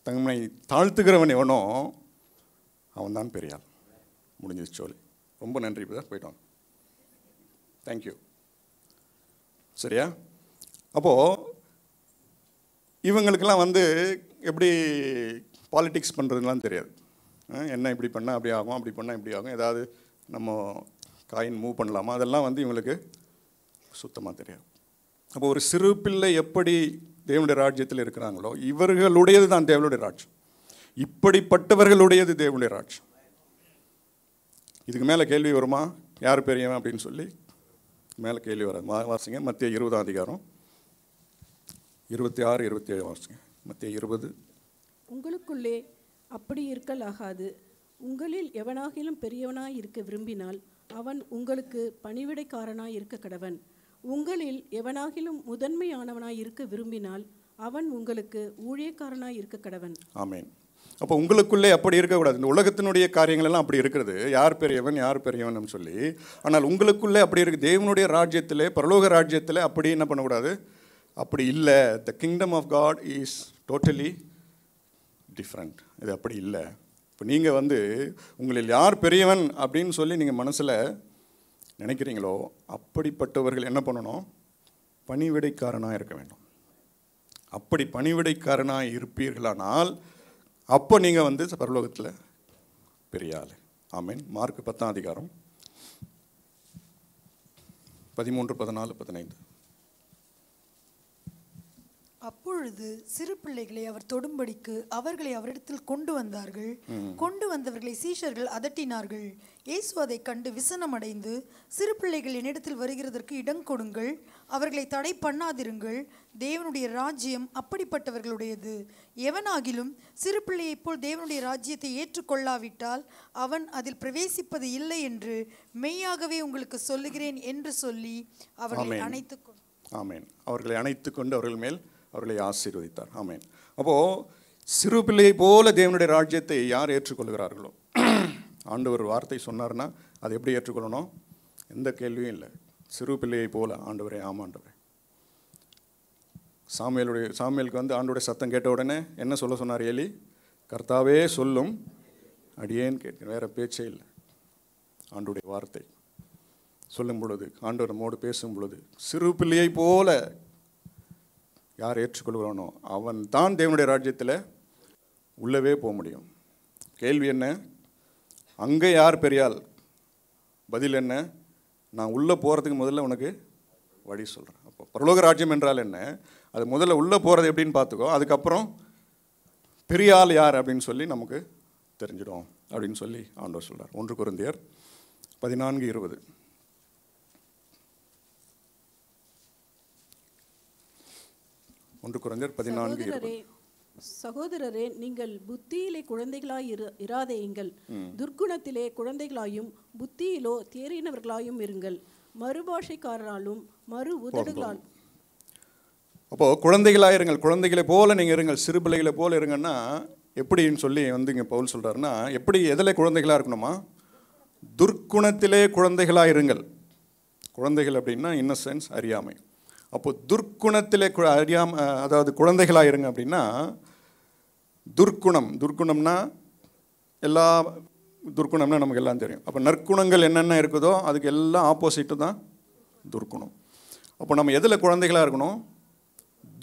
தன்னை தாழ்த்துகிறவன் எவனோ அவன் தான் பெரியாள். முடிஞ்சிச்சு சொல்லி. ரொம்ப நன்றி பிரதர், போயிட்டோம். தேங்க்யூ. சரியா? அப்போது இவங்களுக்கெல்லாம் வந்து எப்படி பாலிட்டிக்ஸ் பண்ணுறதுலாம் தெரியாது. என்ன இப்படி பண்ணால் அப்படி ஆகும், அப்படி பண்ணால் இப்படி ஆகும், ஏதாவது நம்ம காயின் மூவ் பண்ணலாமா, அதெல்லாம் வந்து இவங்களுக்கு சுத்தமாக தெரியாது. அப்போ ஒரு சிறு பிள்ளை எப்படி தேவனுடைய ராஜ்யத்தில் இருக்கிறாங்களோ இவர்களுடையது தான் தேவனுடைய ராஜ்யம். இப்படிப்பட்டவர்களுடையது தேவனுடைய ராஜ்யம். இதுக்கு மேலே கேள்வி வருமா, யார் பெரியவன் அப்படின்னு சொல்லி? மேலே கேள்வி வராது. வாசிங்க மத்திய 20 அதிகாரம் 26, 27 வாசிங்க. மத்திய 20. உங்களுக்குள்ளே அப்படி இருக்கலாகாது. உங்களில் எவனாகிலும் பெரியவனாய் இருக்க விரும்பினால் அவன் உங்களுக்கு பணிவிடைக்காரனாய் இருக்க கடவன். உங்களில் எவனாகிலும் முதன்மையானவனாய் இருக்க விரும்பினால் அவன் உங்களுக்கு ஊழியக்காரனாய் இருக்க கடவன். ஆமென். அப்போ உங்களுக்குள்ளே அப்படி இருக்கக்கூடாது. இந்த உலகத்தினுடைய காரியங்கள் எல்லாம் அப்படி இருக்கிறது, யார் பெரியவன் யார் பெரியவன் சொல்லி. ஆனால் உங்களுக்குள்ளே அப்படி இருக்கு. தேவனுடைய ராஜ்யத்திலே, பரலோக ராஜ்யத்தில் அப்படி என்ன பண்ணக்கூடாது, அப்படி இல்லை. The kingdom of God is totally different. இது அப்படி இல்லை. இப்போ நீங்கள் வந்து உங்களில் யார் பெரியவன் அப்படின்னு சொல்லி நீங்கள் மனசில் நினைக்கிறீங்களோ அப்படிப்பட்டவர்கள் என்ன பண்ணணும்? பணிவிடைக்காரனாக இருக்க வேண்டும். அப்படி பணிவிடைக்காரனாக இருப்பீர்களானால் அப்போ நீங்கள் வந்து பரலோகத்தில் பெரிய ஆள். ஆமீன். மார்க் 10ஆம் அதிகாரம் 13, 14, 15. அப்பொழுது சிறு பிள்ளைகளை அவர் தொடும்படிக்கு அவர்களை அவரிடத்தில் கொண்டு வந்தார்கள். கொண்டு வந்தவர்களை சீஷர்கள் அதட்டினார்கள். இயேசு அதை கண்டு விசனமடைந்து, சிறு பிள்ளைகள் என்னிடத்தில் வருகிறதற்கு இடம் கொடுங்கள், அவர்களை தடை பண்ணாதிருங்கள், தேவனுடைய ராஜ்யம் அப்படிப்பட்டவர்களுடையது. எவனாகிலும் சிறு பிள்ளையைப் போல் தேவனுடைய ராஜ்யத்தை ஏற்றுக்கொள்ளாவிட்டால் அவன் அதில் பிரவேசிப்பது இல்லை என்று மெய்யாகவே உங்களுக்கு சொல்லுகிறேன் என்று சொல்லி அவர்களை அணைத்துக் கொண்டு ஆமேன். அவர்களை அணைத்து கொண்டு அவர்கள் மேல் அவர்களை ஆசீர்வதித்தார். ஆமேன். அப்போது சிறு பிள்ளையை போல தேவனுடைய ராஜ்யத்தை யார் ஏற்றுக்கொள்கிறார்களோ, ஆண்டவர் வார்த்தை சொன்னார்னா அதை எப்படி ஏற்றுக்கொள்ளணும்? எந்த கேள்வியும் இல்லை. சிறு பிள்ளையை போல ஆண்டவரே, ஆமாண்டவரே. சாமுவேலுக்கு வந்து ஆண்டவருடைய சத்தம் கேட்ட உடனே என்ன சொல்ல சொன்னார் ஏலி? கர்த்தாவே சொல்லும், அடியேன் கேட்க. வேற பேச்சே இல்லை. ஆண்டவருடைய வார்த்தை சொல்லும் பொழுது, ஆண்டவர் நம்மோடு பேசும் பொழுது, சிறு பிள்ளையை போல யார் ஏற்றுக்கொள்கிறானோ அவன் தான் தேவனுடைய ராஜ்யத்தில் உள்ளவே போக முடியும். கேள்வி என்ன? அங்கே யார் பெரியாள்? பதில் என்ன? நான் உள்ளே போகிறதுக்கு முதல்ல உனக்கு வழி சொல்கிறேன். அப்போ பரலோக ராஜ்யம் என்றால் என்ன? அது முதல்ல உள்ளே போகிறது எப்படின்னு பார்த்துக்கோ. அதுக்கப்புறம் பெரிய ஆள் யார் அப்படின்னு சொல்லி நமக்கு தெரிஞ்சிடும் அப்படின்னு சொல்லி ஆண்டவர் சொல்கிறார். 1 கொரிந்தியர் 14:20. 1 கொரிந்தியர் 14:20. சகோதரரே, நீங்கள் புத்தியிலே குழந்தைகளாய் இராதேயுங்கள், துர்க்குணத்திலே குழந்தைகளாயும் புத்தியிலோ தேறினவர்களாயும் இருங்கள், மறுபாஷைக்காரராலும் மறு உதடுகளால். அப்போது குழந்தைகளாக இருங்கள். குழந்தைகளை போல நீங்கள் இருங்கள். சிறு பிள்ளைகளை போல இருங்கன்னா எப்படின்னு சொல்லி வந்து இங்கே பவுல் சொல்கிறாருன்னா, எப்படி எதில் குழந்தைகளாக இருக்கணுமா? துர்க்குணத்திலே குழந்தைகளாக இருங்கள். குழந்தைகள் அப்படின்னா இன்னசென்ஸ், அறியாமை. அப்போது துர்க்குணத்திலே அதாவது குழந்தைகளாக இருங்க அப்படின்னா, துர்க்குணம்னா எல்லா துர்க்குணம்னா நமக்கு எல்லாம் தெரியும். அப்போ நற்குணங்கள் என்னென்ன இருக்குதோ அதுக்கு எல்லாம் ஆப்போசிட்டு தான் துர்க்குணம். அப்போ நம்ம எதில் குழந்தைகளாக இருக்கணும்?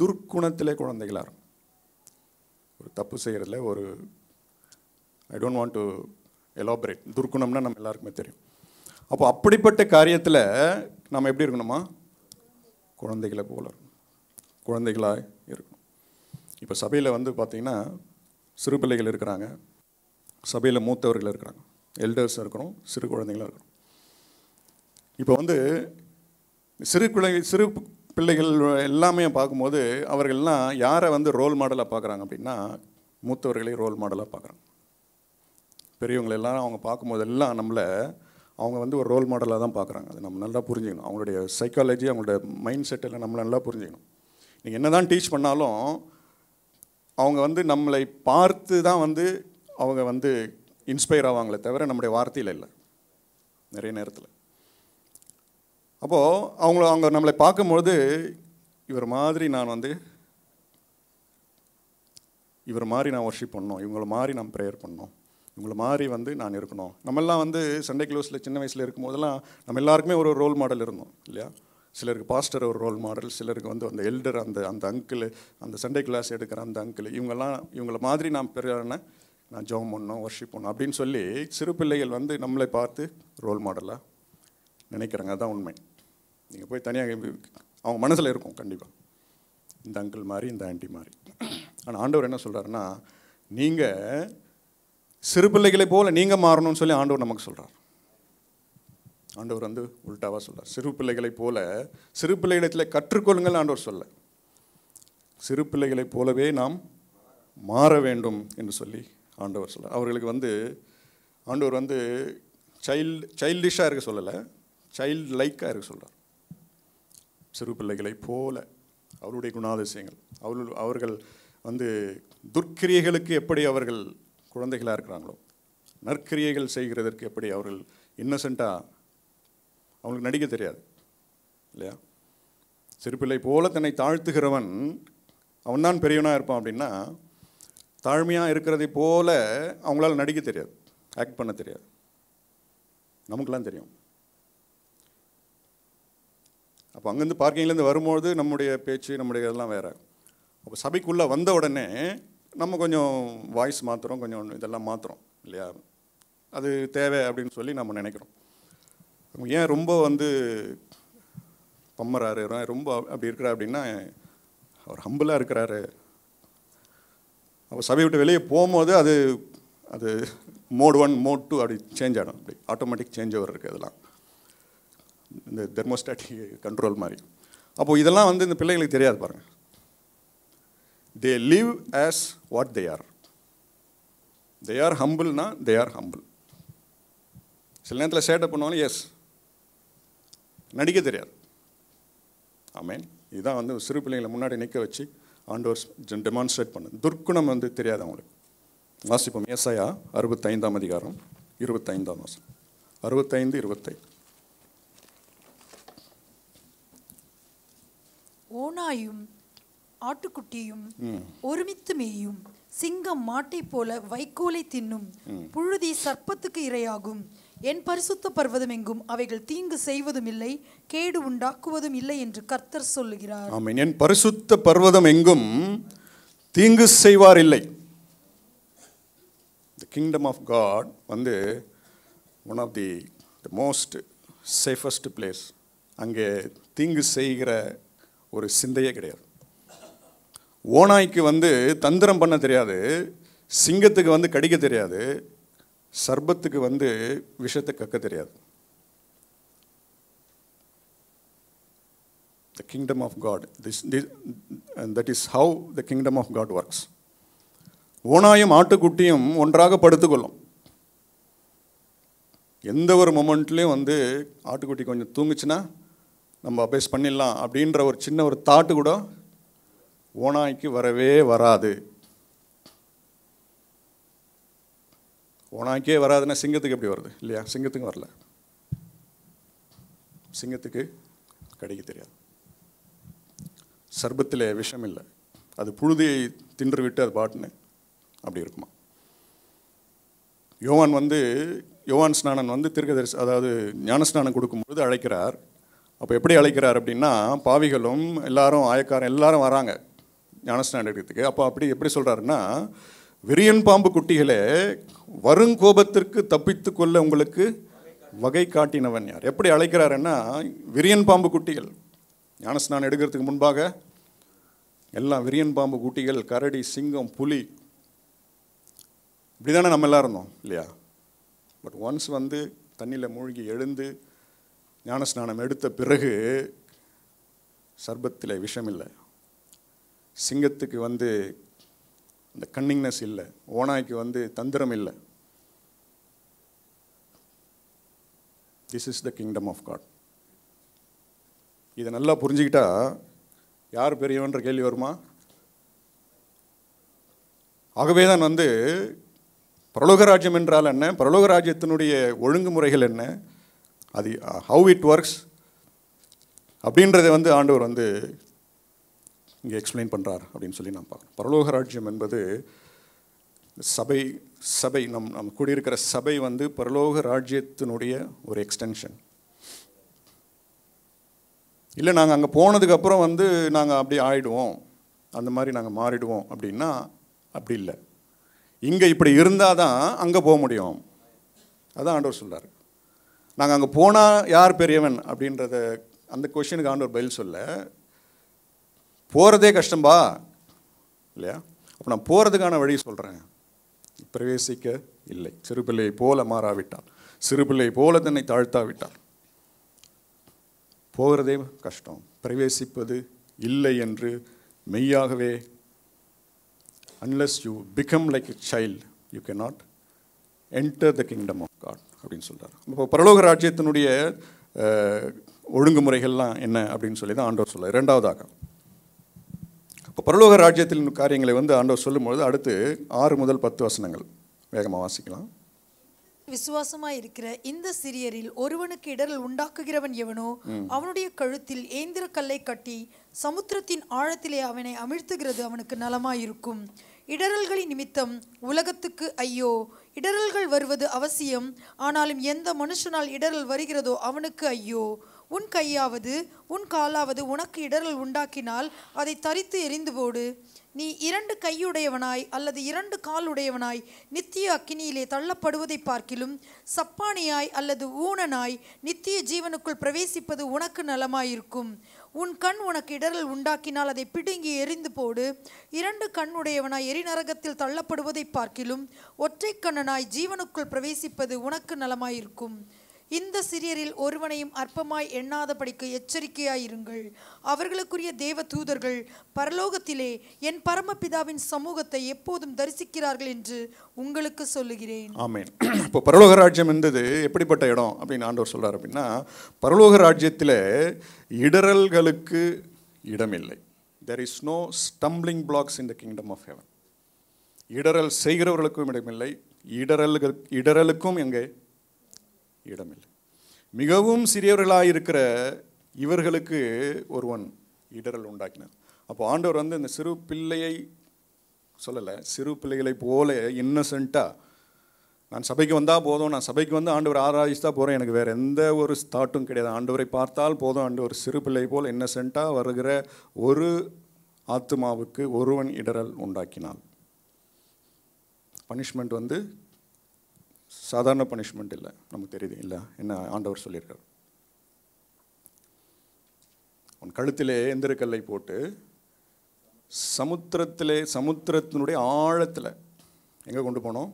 துர்க்குணத்திலே குழந்தைகளாக இருக்கும். ஒரு தப்பு செய்கிறதுல ஒரு I don't want to elaborate. துர்க்குணம்னா நம்ம எல்லாருக்குமே தெரியும். அப்போ அப்படிப்பட்ட காரியத்தில் நம்ம எப்படி இருக்கணுமா? குழந்தைகளை போல குழந்தைகளாக இருக்கணும். இப்போ சபையில் வந்து பார்த்திங்கன்னா சிறு பிள்ளைகள் இருக்கிறாங்க, சபையில் மூத்தவர்கள் இருக்கிறாங்க, எல்டர்ஸ் இருக்கிறோம், சிறு குழந்தைகளாக இருக்கிறோம். இப்போ வந்து சிறு பிள்ளைகள் எல்லாமே பார்க்கும்போது அவர்கள்லாம் யாரை வந்து ரோல் மாடலாக பார்க்குறாங்க அப்படின்னா, மூத்தவர்களை ரோல் மாடலாக பார்க்குறாங்க. பெரியவங்களை எல்லாம் அவங்க பார்க்கும்போது எல்லாம் நம்மளை அவங்க வந்து ஒரு ரோல் மாடலாக தான் பார்க்குறாங்க. அதை நம்ம நல்லா புரிஞ்சுக்கணும். அவங்களுடைய சைக்காலஜி, அவங்களுடைய மைண்ட் செட்டில் நம்மளை நல்லா புரிஞ்சுக்கணும். நீங்கள் என்ன தான் டீச் பண்ணாலும் அவங்க வந்து நம்மளை பார்த்து தான் வந்து அவங்க வந்து இன்ஸ்பயர் ஆவாங்களே தவிர நம்முடைய வார்த்தையில் இல்லை நிறைய நேரத்தில். அப்போது அவங்க நம்மளை பார்க்கும்போது இவர் மாதிரி நான் ஒர்ஷிப் பண்ணணும், இவங்கள மாதிரி நான் ப்ரேயர் பண்ணணும், இவங்கள மாதிரி வந்து நான் இருக்கணும். நம்மெல்லாம் வந்து சண்டே க்ளோஸில் சின்ன வயசில் இருக்கும்போதெல்லாம் நம்ம எல்லாருக்குமே ஒரு ரோல் மாடல் இருந்தோம் இல்லையா? சிலருக்கு பாஸ்டர் ஒரு ரோல் மாடல், சிலருக்கு வந்து அந்த எல்டர், அந்த அங்கிள், அந்த சண்டே கிளாஸ் எடுக்கிற அந்த அங்கிள், இவங்கள மாதிரி நான் நான் ஜெபம் பண்ணணும், ஒர்ஷிப் பண்ணணும் அப்படின்னு சொல்லி சிறு பிள்ளைகள் வந்து நம்மளை பார்த்து ரோல் மாடலாக நினைக்கிறாங்க. அதுதான் உண்மை. நீங்கள் போய் தனியாக அவங்க மனசில் இருக்கும் கண்டிப்பாக, இந்த அங்கிள் மாதிரி, இந்த ஆண்டி மாதிரி. ஆனால் ஆண்டவர் என்ன சொல்கிறாருன்னா, நீங்கள் சிறு பிள்ளைகளை போல் நீங்கள் மாறணும்னு சொல்லி ஆண்டவர் நமக்கு சொல்கிறார். ஆண்டவர் வந்து உல்டாவாக சொல்கிறார். சிறு பிள்ளைகளை போல, சிறு பிள்ளைகளிடத்தில் கற்றுக்கொள்ளுங்கள் ஆண்டவர் சொல்ல, சிறு பிள்ளைகளைப் போலவே நாம் மாற வேண்டும் என்று சொல்லி ஆண்டவர் சொல்கிறார். அவர்களுக்கு வந்து ஆண்டவர் வந்து சைல்டிஷாக இருக்க சொல்லலை, சைல்டு லைக்காக இருக்க சொல்கிறார். சிறு பிள்ளைகளை போல அவருடைய குணாதிசயங்கள், அவர்கள் வந்து துர்க்கிரியைகளுக்கு எப்படி அவர்கள் குழந்தைகளாக இருக்கிறாங்களோ, நற்கிரியைகள் செய்கிறதற்கு எப்படி அவர்கள் இன்னசென்ட்டாக, அவங்களுக்கு நடிக்க தெரியாது இல்லையா? சிறுபிள்ளை போல தன்னை தாழ்த்துகிறவன் அவன்தான் பெரியவனாக இருப்பான் அப்படின்னா, தாழ்மையாக இருக்கிறதை போல அவங்களால நடிக்க தெரியாது, ஆக்ட் பண்ண தெரியாது. நமக்குலாம் தெரியும். அப்போ அங்கேருந்து பார்க்கிங்லேருந்து வரும்போது நம்முடைய பேச்சு நம்முடைய இதெல்லாம் வேறு. அப்போ சபைக்குள்ளே வந்த உடனே நம்ம கொஞ்சம் வாய்ஸ் மாற்றுறோம், கொஞ்சம் இதெல்லாம் மாற்றுறோம் இல்லையா? அது தேவை அப்படின்னு சொல்லி நம்ம நினைக்கிறோம். ஏன் ரொம்ப பம்மறாரு, ரொம்ப அப்படி இருக்கிறார் அப்படின்னா அவர் ஹம்பிளாக இருக்கிறாரு. அப்போ சபையை விட்டு வெளியே போகும்போது அது அது மோட் 1 மோட் 2 அப்படி சேஞ்ச் ஆகிடும். அப்படி ஆட்டோமேட்டிக் சேஞ்ச் ஓவர் இருக்குது. அதெல்லாம் இந்த தெர்மோஸ்டாட்டிக் கண்ட்ரோல் மாதிரி. அப்போது இதெல்லாம் இந்த பிள்ளைகளுக்கு தெரியாது பாருங்கள். They live as what they are. They are humbleனா they are humble. சில நேரத்தில் சேட்டை பண்ணுவாங்க, எஸ், நடிக்க தெரியாது. ஆமேன். இதுதான் சிறு பிள்ளைங்களை முன்னாடி நிற்க வச்சு ஆண்டவர் டெமான்ஸ்ட்ரேட் பண்ணு. துர்க்குணம் தெரியாது அவங்களுக்கு. வாசிப்போம். ஏசாயா 65ஆம் அதிகாரம் 25ஆம் வசனம். 65:25. ஓநாயும் ஆட்டுக்குட்டியும் ஒருமித்து மேயும், சிங்கம் மாட்டை போல வைக்கோலை தின்னும், புழுதி சர்ப்பத்துக்கு இரையாகும். என் பரிசுத்த பர்வதம் எங்கும் அவைகள் தீங்கு செய்வதும் இல்லை, கேடு உண்டாக்குவதும் இல்லை என்று கர்த்தர் சொல்லுகிறார். ஆமென். என் பரிசுத்த பர்வதம் எங்கும் தீங்கு செய்வார் இல்லை. The kingdom of God one of the most safest place. அங்கே தீங்கு செய்கிற ஒரு சிந்தையே கிடையாது. ஓநாய்க்கு தந்திரம் பண்ண தெரியாது, சிங்கத்துக்கு கடிக்க தெரியாது, சர்பத்துக்கு விஷத்தை கக்க தெரியாது. The kingdom of God, and that is how the kingdom of God works. ஓநாயும் ஆட்டுக்குட்டியும் ஒன்றாக படுத்துக்கொள்ளும். எந்த ஒரு மொமெண்ட்லேயும் ஆட்டுக்குட்டி கொஞ்சம் தூங்குச்சுன்னா நம்ம அபேஸ் பண்ணிடலாம் அப்படின்ற ஒரு சின்ன ஒரு தாட்டு கூட ஓநாய்க்கு வரவே வராது. ஓநாய்க்கே வராதுன்னா சிங்கத்துக்கு எப்படி வருது இல்லையா? சிங்கத்துக்கு வரல. சிங்கத்துக்கு கடிக்க தெரியாது. சர்பத்தில் விஷம் இல்லை, அது புழுதியை தின்று விட்டு அது பாட்டுன்னு அப்படி இருக்குமா. யோவான் ஸ்நானன் தீர்க்கதரிசி, அதாவது ஞானஸ்நானம் கொடுக்கும்போது அழைக்கிறார். அப்போ எப்படி அழைக்கிறார் அப்படின்னா, பாவிகளும் எல்லாரும் ஆயக்காரன் எல்லாரும் வராங்க ஞானஸ்நானம் எடுக்கிறதுக்கு. அப்போ எப்படி சொல்கிறாருன்னா, விரியன் பாம்பு குட்டிகளே, வருங்கோபத்திற்கு தப்பித்து கொள்ள உங்களுக்கு வகை காட்டினவன் யார்? எப்படி அழைக்கிறாருன்னா, விரியன் பாம்பு குட்டிகள் ஞானஸ்நானம் எடுக்கிறதுக்கு முன்பாக எல்லாம் விரியன் பாம்பு குட்டிகள், கரடி, சிங்கம், புலி, இப்படி தானே நம்ம எல்லாம் இருந்தோம் இல்லையா? பட் ஒன்ஸ் தண்ணியில் மூழ்கி எழுந்து ஞானஸ்நானம் எடுத்த பிறகு சர்பத்தில் விஷம் இல்லை, சிங்கத்துக்கு அந்த கன்னிங்னஸ் இல்லை, ஓநாய்க்கு தந்திரம் இல்லை. This is the kingdom of God. இதை நல்லா புரிஞ்சுக்கிட்டா யார் பெரியவன்ற கேள்வி வருமா? ஆகவே தான் பரலோக ராஜ்யம் என்றால் என்ன, பரலோக ராஜ்யத்தினுடைய ஒழுங்குமுறைகள் என்ன, அது ஹவு இட் ஒர்க்ஸ் அப்படின்றத ஆண்டவர் இங்கே எக்ஸ்பிளைன் பண்ணுறார் அப்படின்னு சொல்லி நான் பார்க்குறோம். பரலோக ராஜ்யம் என்பது சபை நம் கூடியிருக்கிற சபை பரலோக ராஜ்யத்தினுடைய ஒரு எக்ஸ்டென்ஷன். இல்லை நாங்கள் அங்கே போனதுக்கப்புறம் நாங்கள் அப்படி ஆயிடுவோம், அந்த மாதிரி நாங்கள் மாறிடுவோம் அப்படின்னா அப்படி இல்லை. இங்கே இப்படி இருந்தால் தான் அங்கே போக முடியும். அதான் ஆண்டவர் சொல்கிறார். நாங்கள் அங்கே போனால் யார் பெரியவன் அப்படின்றத அந்த கொஸ்டினுக்கு ஆண்டவர் பதில் சொல்ல, போகிறதே கஷ்டம்பா இல்லையா? அப்போ நான் போகிறதுக்கான வழி சொல்கிறேன். பிரவேசிக்க இல்லை. சிறுபிள்ளையை போல மாறாவிட்டால், சிறுபிள்ளையை போல தன்னை தாழ்த்தாவிட்டால் போகிறதே கஷ்டம். பிரவேசிப்பது இல்லை என்று மெய்யாகவே, unless you become like a child, you cannot enter the kingdom of God அப்படின்னு சொல்கிறார். இப்போ பரலோக ராஜ்யத்தினுடைய ஒழுங்குமுறைகள்லாம் என்ன அப்படின்னு சொல்லி தான் ஆண்டவர் சொல்ல. இரண்டாவதாக இப்போ பரலோக ராஜ்யத்தின் காரியங்களை ஆண்டவர் சொல்லும்பொழுது அடுத்து 6 முதல் 10 வசனங்கள் வேகமாக வாசிக்கலாம். விசுவாசமாய் இருக்கிற இந்த சிறியரில் ஒருவனுக்கு இடரல் உண்டாக்குகிறவன் எவனோ அவனுடைய கழுத்தில் ஏந்திர கல்லை கட்டி சமுத்திரத்தின் ஆழத்திலே அவனை அமிழ்த்துகிறது அவனுக்கு நலமாயிருக்கும். இடரல்களின் நிமித்தம் உலகத்துக்கு ஐயோ! இடரல்கள் வருவது அவசியம், ஆனாலும் எந்த மனுஷனால் இடரல் வருகிறதோ அவனுக்கு ஐயோ! உன் கையாவது உன் காலாவது உனக்கு இடரல் உண்டாக்கினால் அதை தரித்து எறிந்து போடு. நீ 2 கையுடையவனாய் அல்லது 2 காலுடையவனாய் நித்திய அக்கினியிலே தள்ளப்படுவதை பார்க்கிலும் சப்பானியாய் அல்லது ஊனனாய் நித்திய ஜீவனுக்குள் பிரவேசிப்பது உனக்கு நலமாயிருக்கும். உன் கண் உனக்கு இடரல் உண்டாக்கினால் அதை பிடுங்கி எறிந்து போடு. 2 கண்ணுடையவனாய் எரிநரகத்தில் தள்ளப்படுவதை பார்க்கிலும் ஒற்றை கண்ணனாய் ஜீவனுக்குள் பிரவேசிப்பது உனக்கு நலமாயிருக்கும். இந்த சிறியரில் ஒருவனையும் அற்பமாய் எண்ணாதபடிக்கு எச்சரிக்கையாயிருங்கள். அவர்களுக்குரிய தேவ தூதர்கள் பரலோகத்திலே என் பரமபிதாவின் சமூகத்தை எப்போதும் தரிசிக்கிறார்கள் என்று உங்களுக்கு சொல்லுகிறேன். ஆமென். இப்போ பரலோக ராஜ்யம் என்பது எப்படிப்பட்ட இடம் அப்படின்னு ஆண்டவர் சொல்றார் அப்படின்னா, பரலோக ராஜ்யத்தில் இடரல்களுக்கு இடமில்லை. There is no stumbling blocks in the kingdom of heaven. இடரல் செய்கிறவர்களுக்கும் இடமில்லை, இடரலுக்கும் எங்கே இடமில்லை. மிகவும் சிறியவர்களாக இருக்கிற இவர்களுக்கு ஒருவன் இடரல் உண்டாக்கினார். அப்போ ஆண்டவர் வந்து இந்த சிறு பிள்ளையை சொல்லலை, சிறு பிள்ளைகளை போல இன்னசென்ட்டாக நான் சபைக்கு வந்தால் போதும், நான் சபைக்கு வந்து ஆண்டவர் ஆராய்ச்சி போகிறேன், எனக்கு வேறு எந்த ஒரு தாட்டும் கிடையாது, ஆண்டவரை பார்த்தால் போதும், ஆண்டவர் சிறு பிள்ளை போல் இன்னசென்ட்டாக வருகிற ஒரு ஆத்துமாவுக்கு ஒருவன் இடரல் உண்டாக்கினான். பனிஷ்மெண்ட் வந்து சாதாரண பனிஷ்மெண்ட் இல்லை, நமக்கு தெரியுது இல்லை என்ன ஆண்டவர் சொல்லியிருக்கார். உன் கழுத்திலே எந்திரக்கல்லை போட்டு சமுத்திரத்தினுடைய ஆழத்தில் எங்கே கொண்டு போனோம்,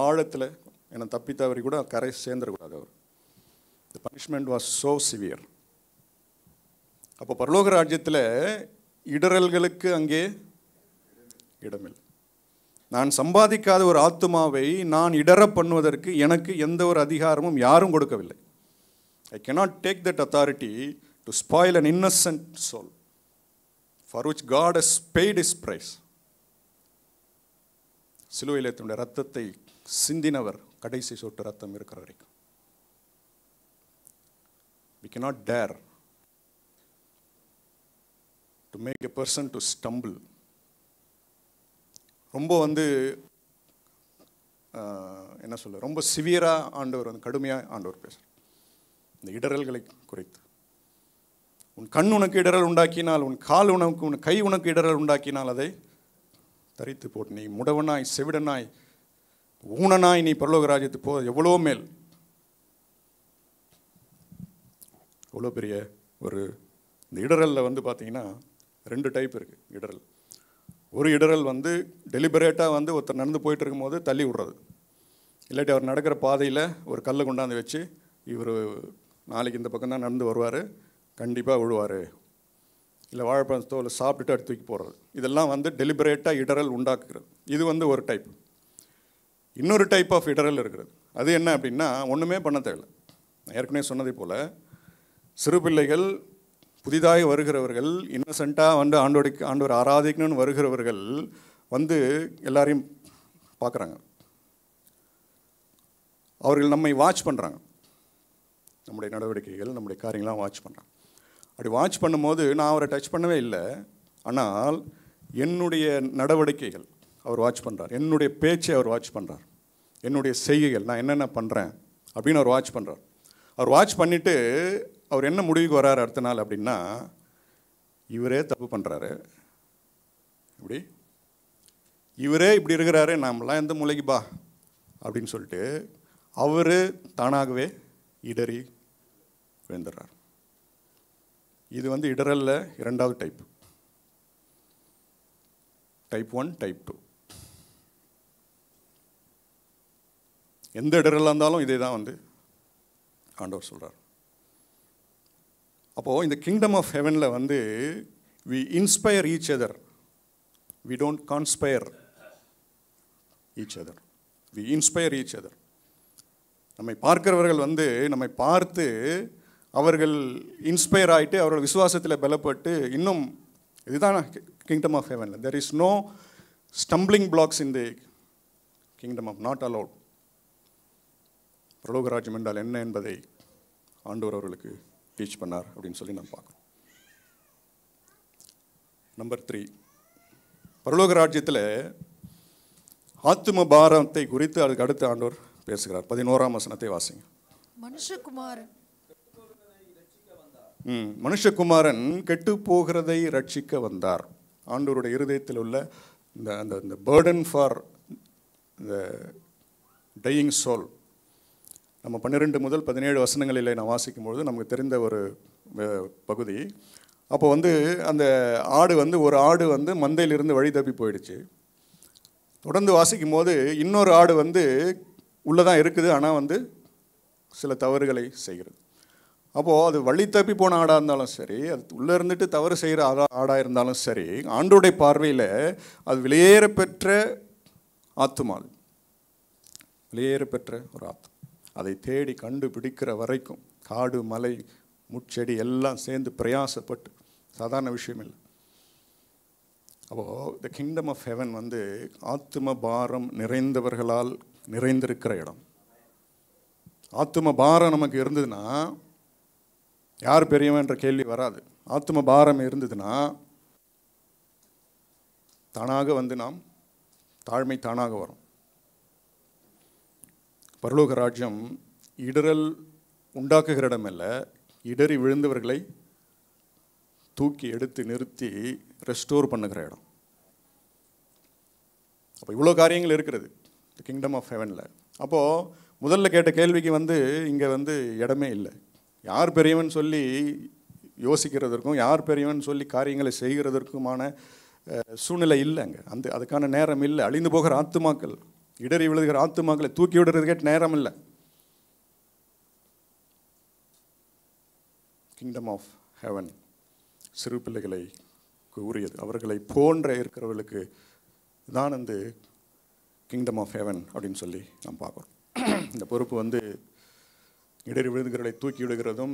ஆழத்தில் என்னை தப்பி தவறி கூட கரை சேர்ந்துடக்கூடாது அவர். தி பனிஷ்மெண்ட் வாஸ் ஸோ சிவியர். அப்போ பரலோக ராஜ்யத்தில் இடரல்களுக்கு அங்கே இடமில்லை. நான் சம்பாதிக்காத ஒரு ஆத்துமாவை நான் இடர பண்ணுவதற்கு எனக்கு எந்த ஒரு அதிகாரமும் யாரும் கொடுக்கவில்லை. I cannot take that authority to spoil an innocent soul for which God has paid his price. சிலுவையிலே தன்னுடைய ரத்தத்தை சிந்தினவர் கடைசி சொட்டு ரத்தம் இருக்கிற வரைக்கும். We cannot dare to make a person to stumble. ரொம்ப வந்து என்ன சொல்ல, ரொம்ப சிவியராக ஆண்டவர் வந்து கடுமையாக ஆண்டவர் பேசுகிறார் இந்த இடரல்களை குறித்து. உன் கண் உனக்கு இடரல் உண்டாக்கினால், உன் கால் உனக்கு, உன் கை உனக்கு இடரல் உண்டாக்கினால் அதை தரித்து போட்டு, நீ முடவனாய் செவிடனாய் ஊனனாய் நீ பரலோக ராஜ்யத்துக்கு போ. எவ்வளோ மேல், எவ்வளோ பெரிய ஒரு இந்த இடரலில் வந்து பார்த்தீங்கன்னா 2 டைப் இருக்குது இடரல். ஒரு இடரல் வந்து டெலிபரேட்டாக வந்து ஒருத்தர் நடந்து போயிட்டு இருக்கும்போது தள்ளி விடுறது, இல்லாட்டி அவர் நடக்கிற பாதையில் ஒரு கல்லை கொண்டாந்து வச்சு இவர் நாளைக்கு இந்த பக்கம் தான் நடந்து வருவார், கண்டிப்பாக விழுவார், இல்லை வாழைப்பழம் தோலை சாப்பிட்டுட்டு அடுத்து தூக்கி போடுறது. இதெல்லாம் வந்து டெலிபரேட்டாக இடரல் உண்டாக்குறது. இது வந்து ஒரு டைப். இன்னொரு டைப் ஆஃப் இடரல் இருக்கிறது. அது என்ன அப்படின்னா, ஒன்றுமே பண்ண தேவையில்லை. நான் ஏற்கனவே சொன்னதை போல் சிறு பிள்ளைகள், புதிதாக வருகிறவர்கள், இன்னசென்ட்டாக வந்து ஆண்டவர் ஆராதிக்கணும்னு வருகிறவர்கள் வந்து எல்லாரையும் பார்க்குறாங்க. அவர்கள் நம்மை வாட்ச் பண்ணுறாங்க, நம்முடைய நடவடிக்கைகள், நம்முடைய காரியங்கள்லாம் வாட்ச் பண்ணுறாங்க. அப்படி வாட்ச் பண்ணும்போது நான் அவரை டச் பண்ணவே இல்லை, ஆனால் என்னுடைய நடவடிக்கைகள் அவர் வாட்ச் பண்ணுறார், என்னுடைய பேச்சை அவர் வாட்ச் பண்ணுறார், என்னுடைய செய்கைகள் நான் என்னென்ன பண்ணுறேன் அப்படின்னு அவர் வாட்ச் பண்ணுறார். அவர் வாட்ச் பண்ணிவிட்டு அவர் என்ன முடிவுக்கு வர்றாரு அடுத்த நாள் அப்படின்னா, இவரே தப்பு பண்ணுறாரு, இப்படி இவரே இப்படி இருக்கிறாரு, நாமெல்லாம் எந்த மூலைக்கு பா அப்படின்னு சொல்லிட்டு அவர் தானாகவே இடறி விழுந்துடுறார். இது வந்து இடரல்ல 2வது டைப். Type 1, type 2. எந்த இடரலாக இருந்தாலும் இதே தான் வந்து ஆண்டவர் சொல்கிறார். அப்போது இந்த கிங்டம் ஆஃப் ஹெவனில் வந்து we inspire each other, we don't conspire each other, we inspire each other. நம்மை பார்க்கிறவர்கள் வந்து நம்மை பார்த்து அவர்கள் இன்ஸ்பயர் ஆகிட்டு அவர்கள் விசுவாசத்தில் பலப்பட்டு இன்னும், இதுதான் கிங்டம் ஆஃப் ஹெவனில். there is no stumbling blocks in the kingdom of, not allowed. பரலோக ராஜ்யம் என்றால் என்ன என்பதை ஆண்டவர் அவர்களுக்கு டீச் பண்ணார் அப்படின்னு சொல்லி நாம் பார்க்குறோம். நம்பர் 3, பரலோக ராஜ்யத்தில் ஆத்தும பாரத்தை குறித்து அதுக்கு அடுத்து ஆண்டவர் பேசுகிறார். 11ஆம் வசனத்தை வாசிங்க. மனுஷகுமாரன் கெட்டு போகிறதை ரட்சிக்க வந்தார். ஆண்டவருடைய இருதயத்தில் உள்ள இந்த burden for the dying soul நம்ம 12 முதல் 17 வசனங்களில் நான் வாசிக்கும்பொழுது நமக்கு தெரிந்த ஒரு பகுதி. அப்போ அந்த ஆடு ஒரு ஆடு மந்தையிலிருந்து வழி தப்பி போயிடுச்சு. தொடர்ந்து வாசிக்கும் போது இன்னொரு ஆடு உள்ளே தான் இருக்குது, ஆனால் சில தவறுகளை செய்கிறது. அப்போது அது வழி தப்பி போன ஆடாக இருந்தாலும் சரி, அது உள்ளே இருந்துட்டு தவறு செய்கிற ஆடாக இருந்தாலும் சரி, ஆண்டோடைய பார்வையில் அது வெளியேற பெற்ற ஆத்துமா, வெளியேற பெற்ற ஒரு ஆத்துமா. அதை தேடி கண்டுபிடிக்கிற வரைக்கும் காடு மலை முட்செடி எல்லாம் சேர்ந்து பிரயாசப்பட்டு, சாதாரண விஷயம் இல்லை. அப்போது த கிங்டம் ஆஃப் ஹெவன் ஆத்தும பாரம் நிறைந்தவர்களால் நிறைந்திருக்கிற இடம். ஆத்தும பாரம் நமக்கு இருந்ததுன்னா யார் பெரியவன்ற கேள்வி வராது. ஆத்தும பாரம் இருந்ததுன்னா தானாக நாம் தாழ்மை தானாக வரும். பரலோக ராஜ்யம் இடரல் உண்டாக்குகிற இடம் அல்ல, இடறி விழுந்தவர்களை தூக்கி எடுத்து நிறுத்தி ரெஸ்டோர் பண்ணுகிற இடம். அப்போ இவ்வளோ காரியங்கள் இருக்கிறது தி கிங்டம் ஆஃப் ஹெவனில். அப்போது முதல்ல கேட்ட கேள்விக்கு இங்கே இடமே இல்லை. யார் பெரியவன் சொல்லி யோசிக்கிறதற்கும் யார் பெரியவன் சொல்லி காரியங்களை செய்கிறதற்குமான சூழ்நிலை இல்லைங்க. அதுக்கான நேரம் இல்லை. அழிந்து போகிற ஆத்துமாக்கள், இடறி விழுகிற ஆத்துமாக்களை தூக்கி விடுறதுக்கே நேரம் இல்லை. கிங்டம் ஆஃப் ஹெவன் சிறு பிள்ளைகளை உரியது. அவர்களை போன்ற இருக்கிறவர்களுக்கு தான் கிங்டம் ஆஃப் ஹெவன் அப்படின்னு சொல்லி நாம் பார்க்குறோம். இந்த பொறுப்பு இடறி விழுதுகளை தூக்கி விடுகிறதும்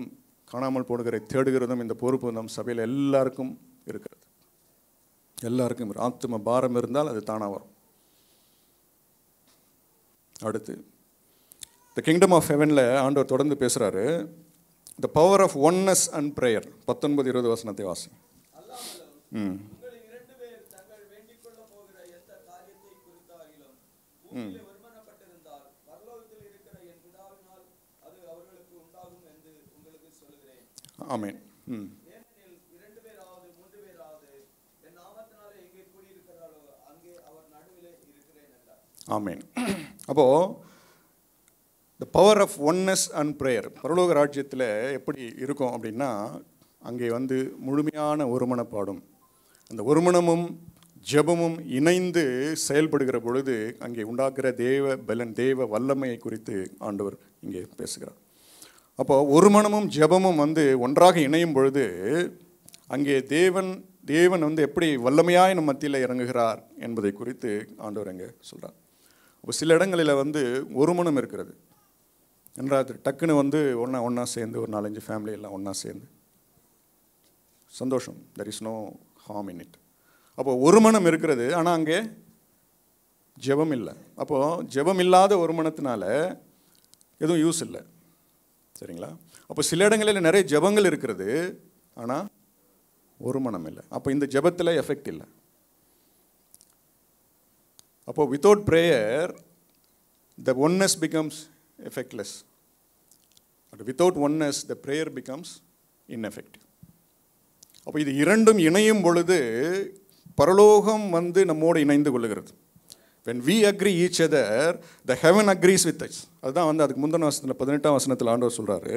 காணாமல் போடுகிறதை தேடுகிறதும் இந்த பொறுப்பு நம் சபையில் எல்லாருக்கும் இருக்கிறது. எல்லாருக்கும் ஆத்தும பாரம் இருந்தால் அது தானாக வரும். அடுத்து த கிங்டம் ஆஃப் ஹெவனில் ஆண்டவர் தொடர்ந்து பேசுகிறாரு. The power of oneness and prayer. 19-20 வசனத்தை வாசி. ஆமென். ஆமென். அப்போது the power of oneness and prayer பரலோக ராஜ்யத்தில் எப்படி இருக்கும் அப்படின்னா, அங்கே முழுமையான ஒருமனப்பாடும் அந்த ஒருமனமும் ஜெபமும் இணைந்து செயல்படுகிற பொழுது அங்கே உண்டாக்குற தேவ பலன், தேவ வல்லமையை குறித்து ஆண்டவர் இங்கே பேசுகிறார். அப்போது ஒருமனமும் ஜெபமும் ஒன்றாக இணையும் பொழுது அங்கே தேவன் எப்படி வல்லமையாய் நம் மத்தியில் இறங்குகிறார் என்பதை குறித்து ஆண்டவர் அங்கே சொல்கிறார். அப்போ சில இடங்களில் ஒருமனம் இருக்கிறது என்றால் டக்குன்னு ஒன்றா சேர்ந்து ஒரு 4-5 ஃபேமிலி எல்லாம் ஒன்றா சேர்ந்து சந்தோஷம். There is no harm in it. அப்போது ஒருமனம் இருக்கிறது, ஆனால் அங்கே ஜெபம் இல்லை. அப்போது ஜெபம் இல்லாத ஒருமனத்தினால எதுவும் யூஸ் இல்லை. சரிங்களா? அப்போ சில இடங்களில் நிறைய ஜெபங்கள் இருக்கிறது, ஆனால் ஒருமனம் இல்லை. அப்போ இந்த ஜெபத்தில் எஃபெக்ட் இல்லை. அப்போது without prayer the oneness becomes effectless. But without oneness the prayer becomes ineffective. அப்போ இது இரண்டும் இணையும் பொழுது பரலோகம் நம்மோடு இணைந்து கொள்ளுகிறது. when we agree each other the heaven agrees with us. அதுதான் அதுக்கு முந்தின வசனத்தில் 18ஆம் வசனத்தில் ஆண்டவர் சொல்கிறாரு,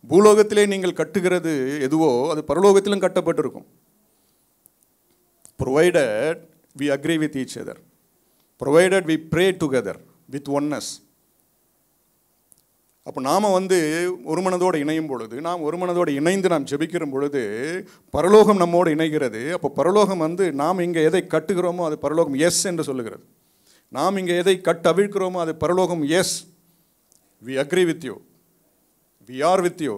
பூலோகத்திலே நீங்கள் கட்டுகிறது எதுவோ அது பரலோகத்திலும் கட்டப்பட்டிருக்கும். provided we agree with each other, provided we pray together with oneness. அப்போ நாம் ஒரு மனதோடு இணையும் பொழுது, நாம் ஒரு மனதோடு இணைந்து நாம் ஜெபிக்கிற பொழுது பரலோகம் நம்மோடு இணைகிறது. அப்போ பரலோகம் நாம் இங்கே எதை கட்டுகிறோமோ அது பரலோகம் எஸ் என்று சொல்லுகிறது. நாம் இங்கே எதை அவிழ்க்கிறோமோ அது பரலோகம் yes, we agree with you, we are with you,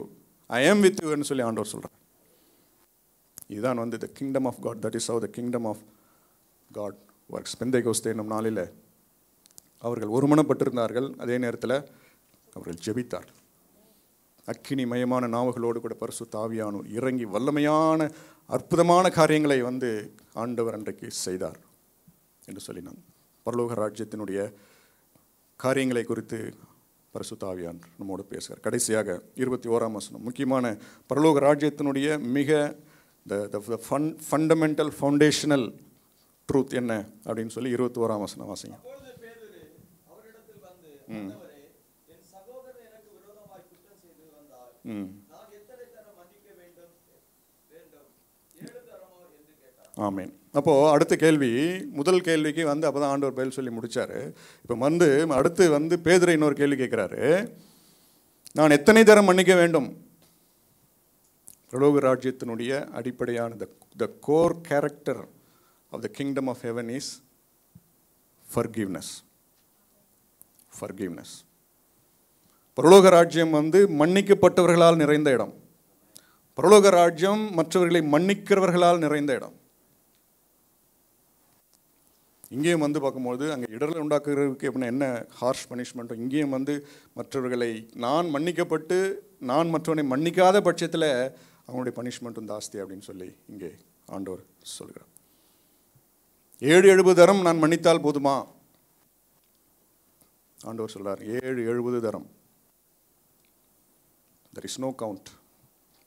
I am with you என்று சொல்லி ஆண்டவர் சொல்கிறார். இதுதான் the kingdom of God. That is how the kingdom of God works. பெந்தைகோஸ்தே என்னும் நாளில் அவர்கள் ஒருமனப்பட்டிருந்தார்கள். அதே நேரத்தில் அவர்கள் ஜெபித்தார். அக்கினிமயமான நாவுகளோடு கூட பரிசுத்த ஆவியானோர் இறங்கி வல்லமையான அற்புதமான காரியங்களை ஆண்டவர் அன்றைக்கு செய்தார் என்று சொல்லி நான் பரலோக ராஜ்யத்தினுடைய காரியங்களை குறித்து பரிசுத்த ஆவியானவர் நம்மோடு பேசுகிறார். கடைசியாக 21ஆம் வசனம், முக்கியமான பரலோக ராஜ்யத்தினுடைய மிக ஃபண்டமெண்டல் ஃபவுண்டேஷனல் ட்ரூத் என்ன அப்படின்னு சொல்லி 21ஆம் வசனம் வாசிங்க. ஆமேன். அப்போது அடுத்த கேள்வி, முதல் கேள்விக்கு அப்போ தான் ஆண்டவர் பதில் சொல்லி முடித்தார். இப்போ அடுத்து பேதுரு இன்னொரு கேள்வி கேட்குறாரு, நான் எத்தனை தரம் மன்னிக்க வேண்டும்? பரலோக ராஜ்யத்தினுடைய அடிப்படையான the core character of the kingdom of heaven is forgiveness. Forgiveness. பரலோக ராஜ்யம் மன்னிக்கப்பட்டவர்களால் நிறைந்த இடம். பரலோக ராஜ்யம் மற்றவர்களை மன்னிக்கிறவர்களால் நிறைந்த இடம். இங்கேயும் பார்க்கும்போது அங்கே இடர்களை உண்டாக்குறதுக்கு அப்படின்னா என்ன ஹார்ஷ் பனிஷ்மெண்ட்டும், இங்கேயும் மற்றவர்களை நான் மன்னிக்கப்பட்டு நான் மற்றவனை மன்னிக்காத பட்சத்தில் அவங்களுடைய பனிஷ்மெண்ட்டும் ஜாஸ்தி அப்படின்னு சொல்லி இங்கே ஆண்டவர் சொல்கிறார். 7-70 தரம் நான் மன்னித்தால் போதுமா? ஆண்டவர் சொல்றார் 7-70 தரம். there is no count.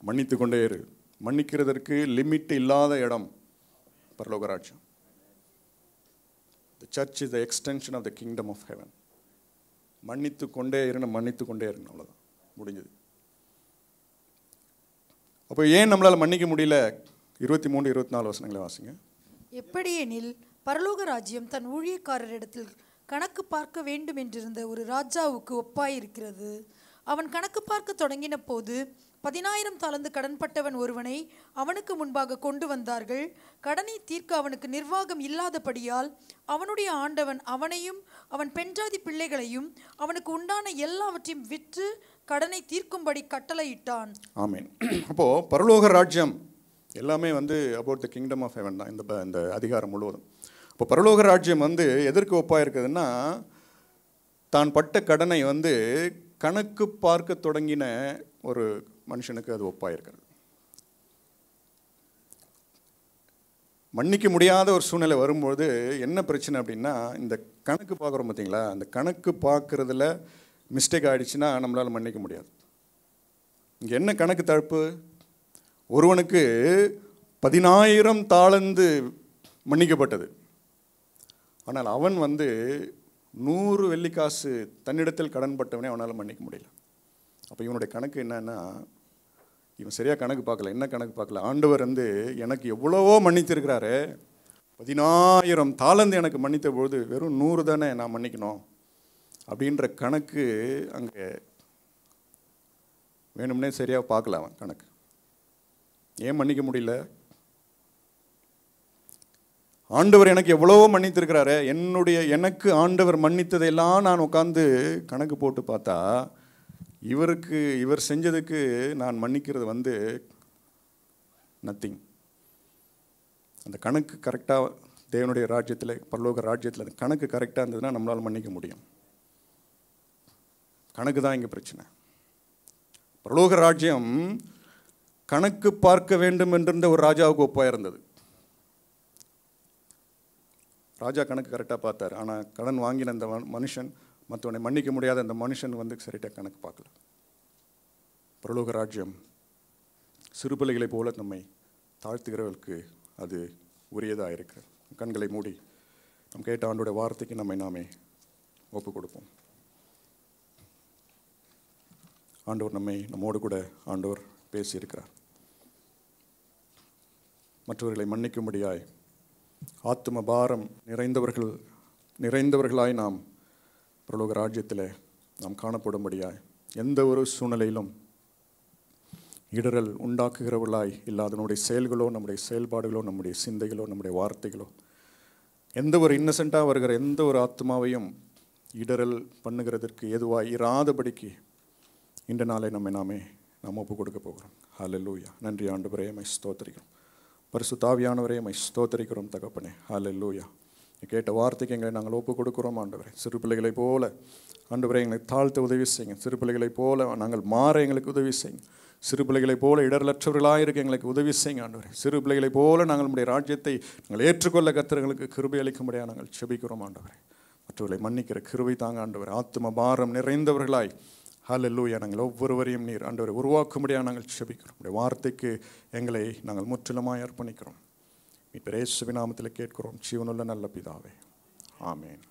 மன்னித்து கொண்டே இரு. மன்னிக்கிறதற்கு லிமிட் இல்லாத இடம் பரலோக ராஜ்யம். The church is the extension of the kingdom of heaven. மன்னித்து கொண்டே இருக்கணும், மன்னித்து கொண்டே இருக்கணும், அவ்வளோதான், முடிஞ்சது. அப்போ ஏன் நம்மளால் மன்னிக்க முடியல? 23-24 வசனங்களை வாசிங்க. எப்படியெனில் பரலோக ராஜ்யம் தன் ஊழியக்காரரிடத்தில் கணக்கு பார்க்க வேண்டும் என்றிருந்த ஒரு ராஜாவுக்கு ஒப்பாயிருக்கிறது. அவன் கணக்கு பார்க்க தொடங்கின போது 10,000 தாலந்து கடன்பட்டவன் ஒருவனை அவனுக்கு முன்பாக கொண்டு வந்தார்கள். கடனை தீர்க்க அவனுக்கு நிர்வாகம் இல்லாதபடியால் அவனுடைய ஆண்டவன் அவனையும் அவன் பெண்ஜாதி பிள்ளைகளையும் அவனுக்கு உண்டான எல்லாவற்றையும் விற்று கடனை தீர்க்கும்படி கட்டளையிட்டான். ஆமீன். அப்போ பரலோக ராஜ்யம் எல்லாமே about the kingdom of heaven தான் இந்த அதிகாரம் முழுவதும். இப்போ பரலோக ராஜ்யம் எதற்கு ஒப்பாக இருக்குதுன்னா, தான் பட்ட கடனை கணக்கு பார்க்க தொடங்கின ஒரு மனுஷனுக்கு அது ஒப்பாக இருக்கிறது. மன்னிக்க முடியாத ஒரு சூழ்நிலை வரும்போது என்ன பிரச்சனை அப்படின்னா, இந்த கணக்கு பார்க்குறோம் பார்த்தீங்களா, அந்த கணக்கு பார்க்குறதுல மிஸ்டேக் ஆகிடுச்சுன்னா நம்மளால் மன்னிக்க முடியாது. இங்கே என்ன கணக்கு தடுப்பு? ஒருவனுக்கு 10,000 தாலந்து மன்னிக்கப்பட்டது. ஆனால் அவன் 100 வெள்ளிக்காசு தன்னிடத்தில் கடன்பட்டவனே அவனால் மன்னிக்க முடியல. அப்போ இவனுடைய கணக்கு என்னன்னா, இவன் சரியாக கணக்கு பார்க்கல. என்ன கணக்கு பார்க்கல? ஆண்டவர் எனக்கு எவ்வளவோ மன்னித்திருக்கிறாரு, 10,000 தாலந்து எனக்கு மன்னித்த பொழுது வெறும் 100 தானே நான் மன்னிக்கணும் அப்படின்ற கணக்கு அங்கே வேணும்னே சரியாக பார்க்கல அவன் கணக்கு. ஏன் மன்னிக்க முடியல? ஆண்டவர் எனக்கு எவ்வளவோ மன்னித்திருக்கிறாரு, எனக்கு ஆண்டவர் மன்னித்ததையெல்லாம் நான் உட்காந்து கணக்கு போட்டு பார்த்தா இவர் செஞ்சதுக்கு நான் மன்னிக்கிறது நத்திங். அந்த கணக்கு கரெக்டாக தேவனுடைய ராஜ்யத்தில், பரலோக ராஜ்யத்தில் அந்த கணக்கு கரெக்டாக இருந்ததுன்னா நம்மளால் மன்னிக்க முடியும். கணக்கு தான் இங்கே பிரச்சனை. பரலோக ராஜ்யம் கணக்கு பார்க்க வேண்டும் என்றிருந்த ஒரு ராஜாவுக்கு ஒப்பாக இருந்தது. ராஜா கணக்கு கரெக்டாக பார்த்தார். ஆனால் கடன் வாங்கின அந்த மனுஷன், மற்றவனை மன்னிக்க முடியாத அந்த மனுஷன் சரியாக கணக்கு பார்க்கல. பரலோக ராஜ்யம் சிறுபிள்ளைகளை போல நம்மை தாழ்த்துகிறவர்களுக்கு அது உரியதாக இருக்கிறது. கண்களை மூடி நம் கேட்ட ஆண்டோட வார்த்தைக்கு நாமே ஒப்பு கொடுப்போம். ஆண்டவர் நம்மோடு கூட ஆண்டவர் பேசியிருக்கிறார். மற்றவர்களை மன்னிக்கும்படியாய் ஆத்தும பாரம் நிறைந்தவர்களாய் நாம் பரலோக ராஜ்யத்தில் நாம் காணப்படும்படியாய் எந்த ஒரு சூழ்நிலையிலும் இடரல் உண்டாக்குகிறவர்களாய் இல்லாத நம்முடைய செயல்களோ, நம்முடைய செயல்பாடுகளோ, நம்முடைய சிந்தைகளோ, நம்முடைய வார்த்தைகளோ, எந்த ஒரு இன்னசென்ட்டாக வருகிற எந்த ஒரு ஆத்மாவையும் இடரல் பண்ணுகிறதற்கு எதுவாக இராதபடிக்கு இந்த நாளை நாம் ஒப்பு கொடுக்க போகிறோம். ஹல்லேலூயா. நன்றி ஆண்டவரே, மை ஸ்தோத்திரிக்கிறோம். பரிசுத்த ஆவியானவரே, மை ஸ்தோத்திரிக்கிறோம் தகப்பனே. ஹல்லேலூயா. கேட்ட வார்த்தைக்கு எங்களை நாங்கள் ஒப்பு கொடுக்கிறோம் ஆண்டவரே. சிறு பிள்ளைகளை போல ஆண்டவரே எங்களை தாழ்த்த உதவி செய்யுங்க. சிறு பிள்ளைகளை போல நாங்கள் மாற எங்களுக்கு உதவி செய்யுங்க. சிறு பிள்ளைகளை போல இடரலற்றவர்களாக இருக்க எங்களுக்கு உதவி செய்யுங்க ஆண்டவரே. சிறு பிள்ளைகளை போல நாங்கள் நம்முடைய ராஜ்யத்தை நாங்கள் ஏற்றுக்கொள்ள கர்த்தர்களுக்கு கிருபை அளிக்கும்படியாக நாங்கள் செபிக்கிறோம் ஆண்டவரே. மற்றவர்களை மன்னிக்கிற கிருபை தாங்க ஆண்டவரே. ஆத்தும பாரம் நிறைந்தவர்களாய் ஹல்லேலூயா நாங்கள் ஒவ்வொருவரையும் நீர் ஆண்டவரை உருவாக்கும்படியாக நாங்கள் செபிக்கிறோம். உடைய வார்த்தைக்கு எங்களை நாங்கள் முற்றிலுமாய் அர்ப்பணிக்கிறோம். மீட்பர் இயேசுவின் நாமத்தில் கேட்கிறோம் ஜீவனுள்ள நல்ல பிதாவே. ஆமென்.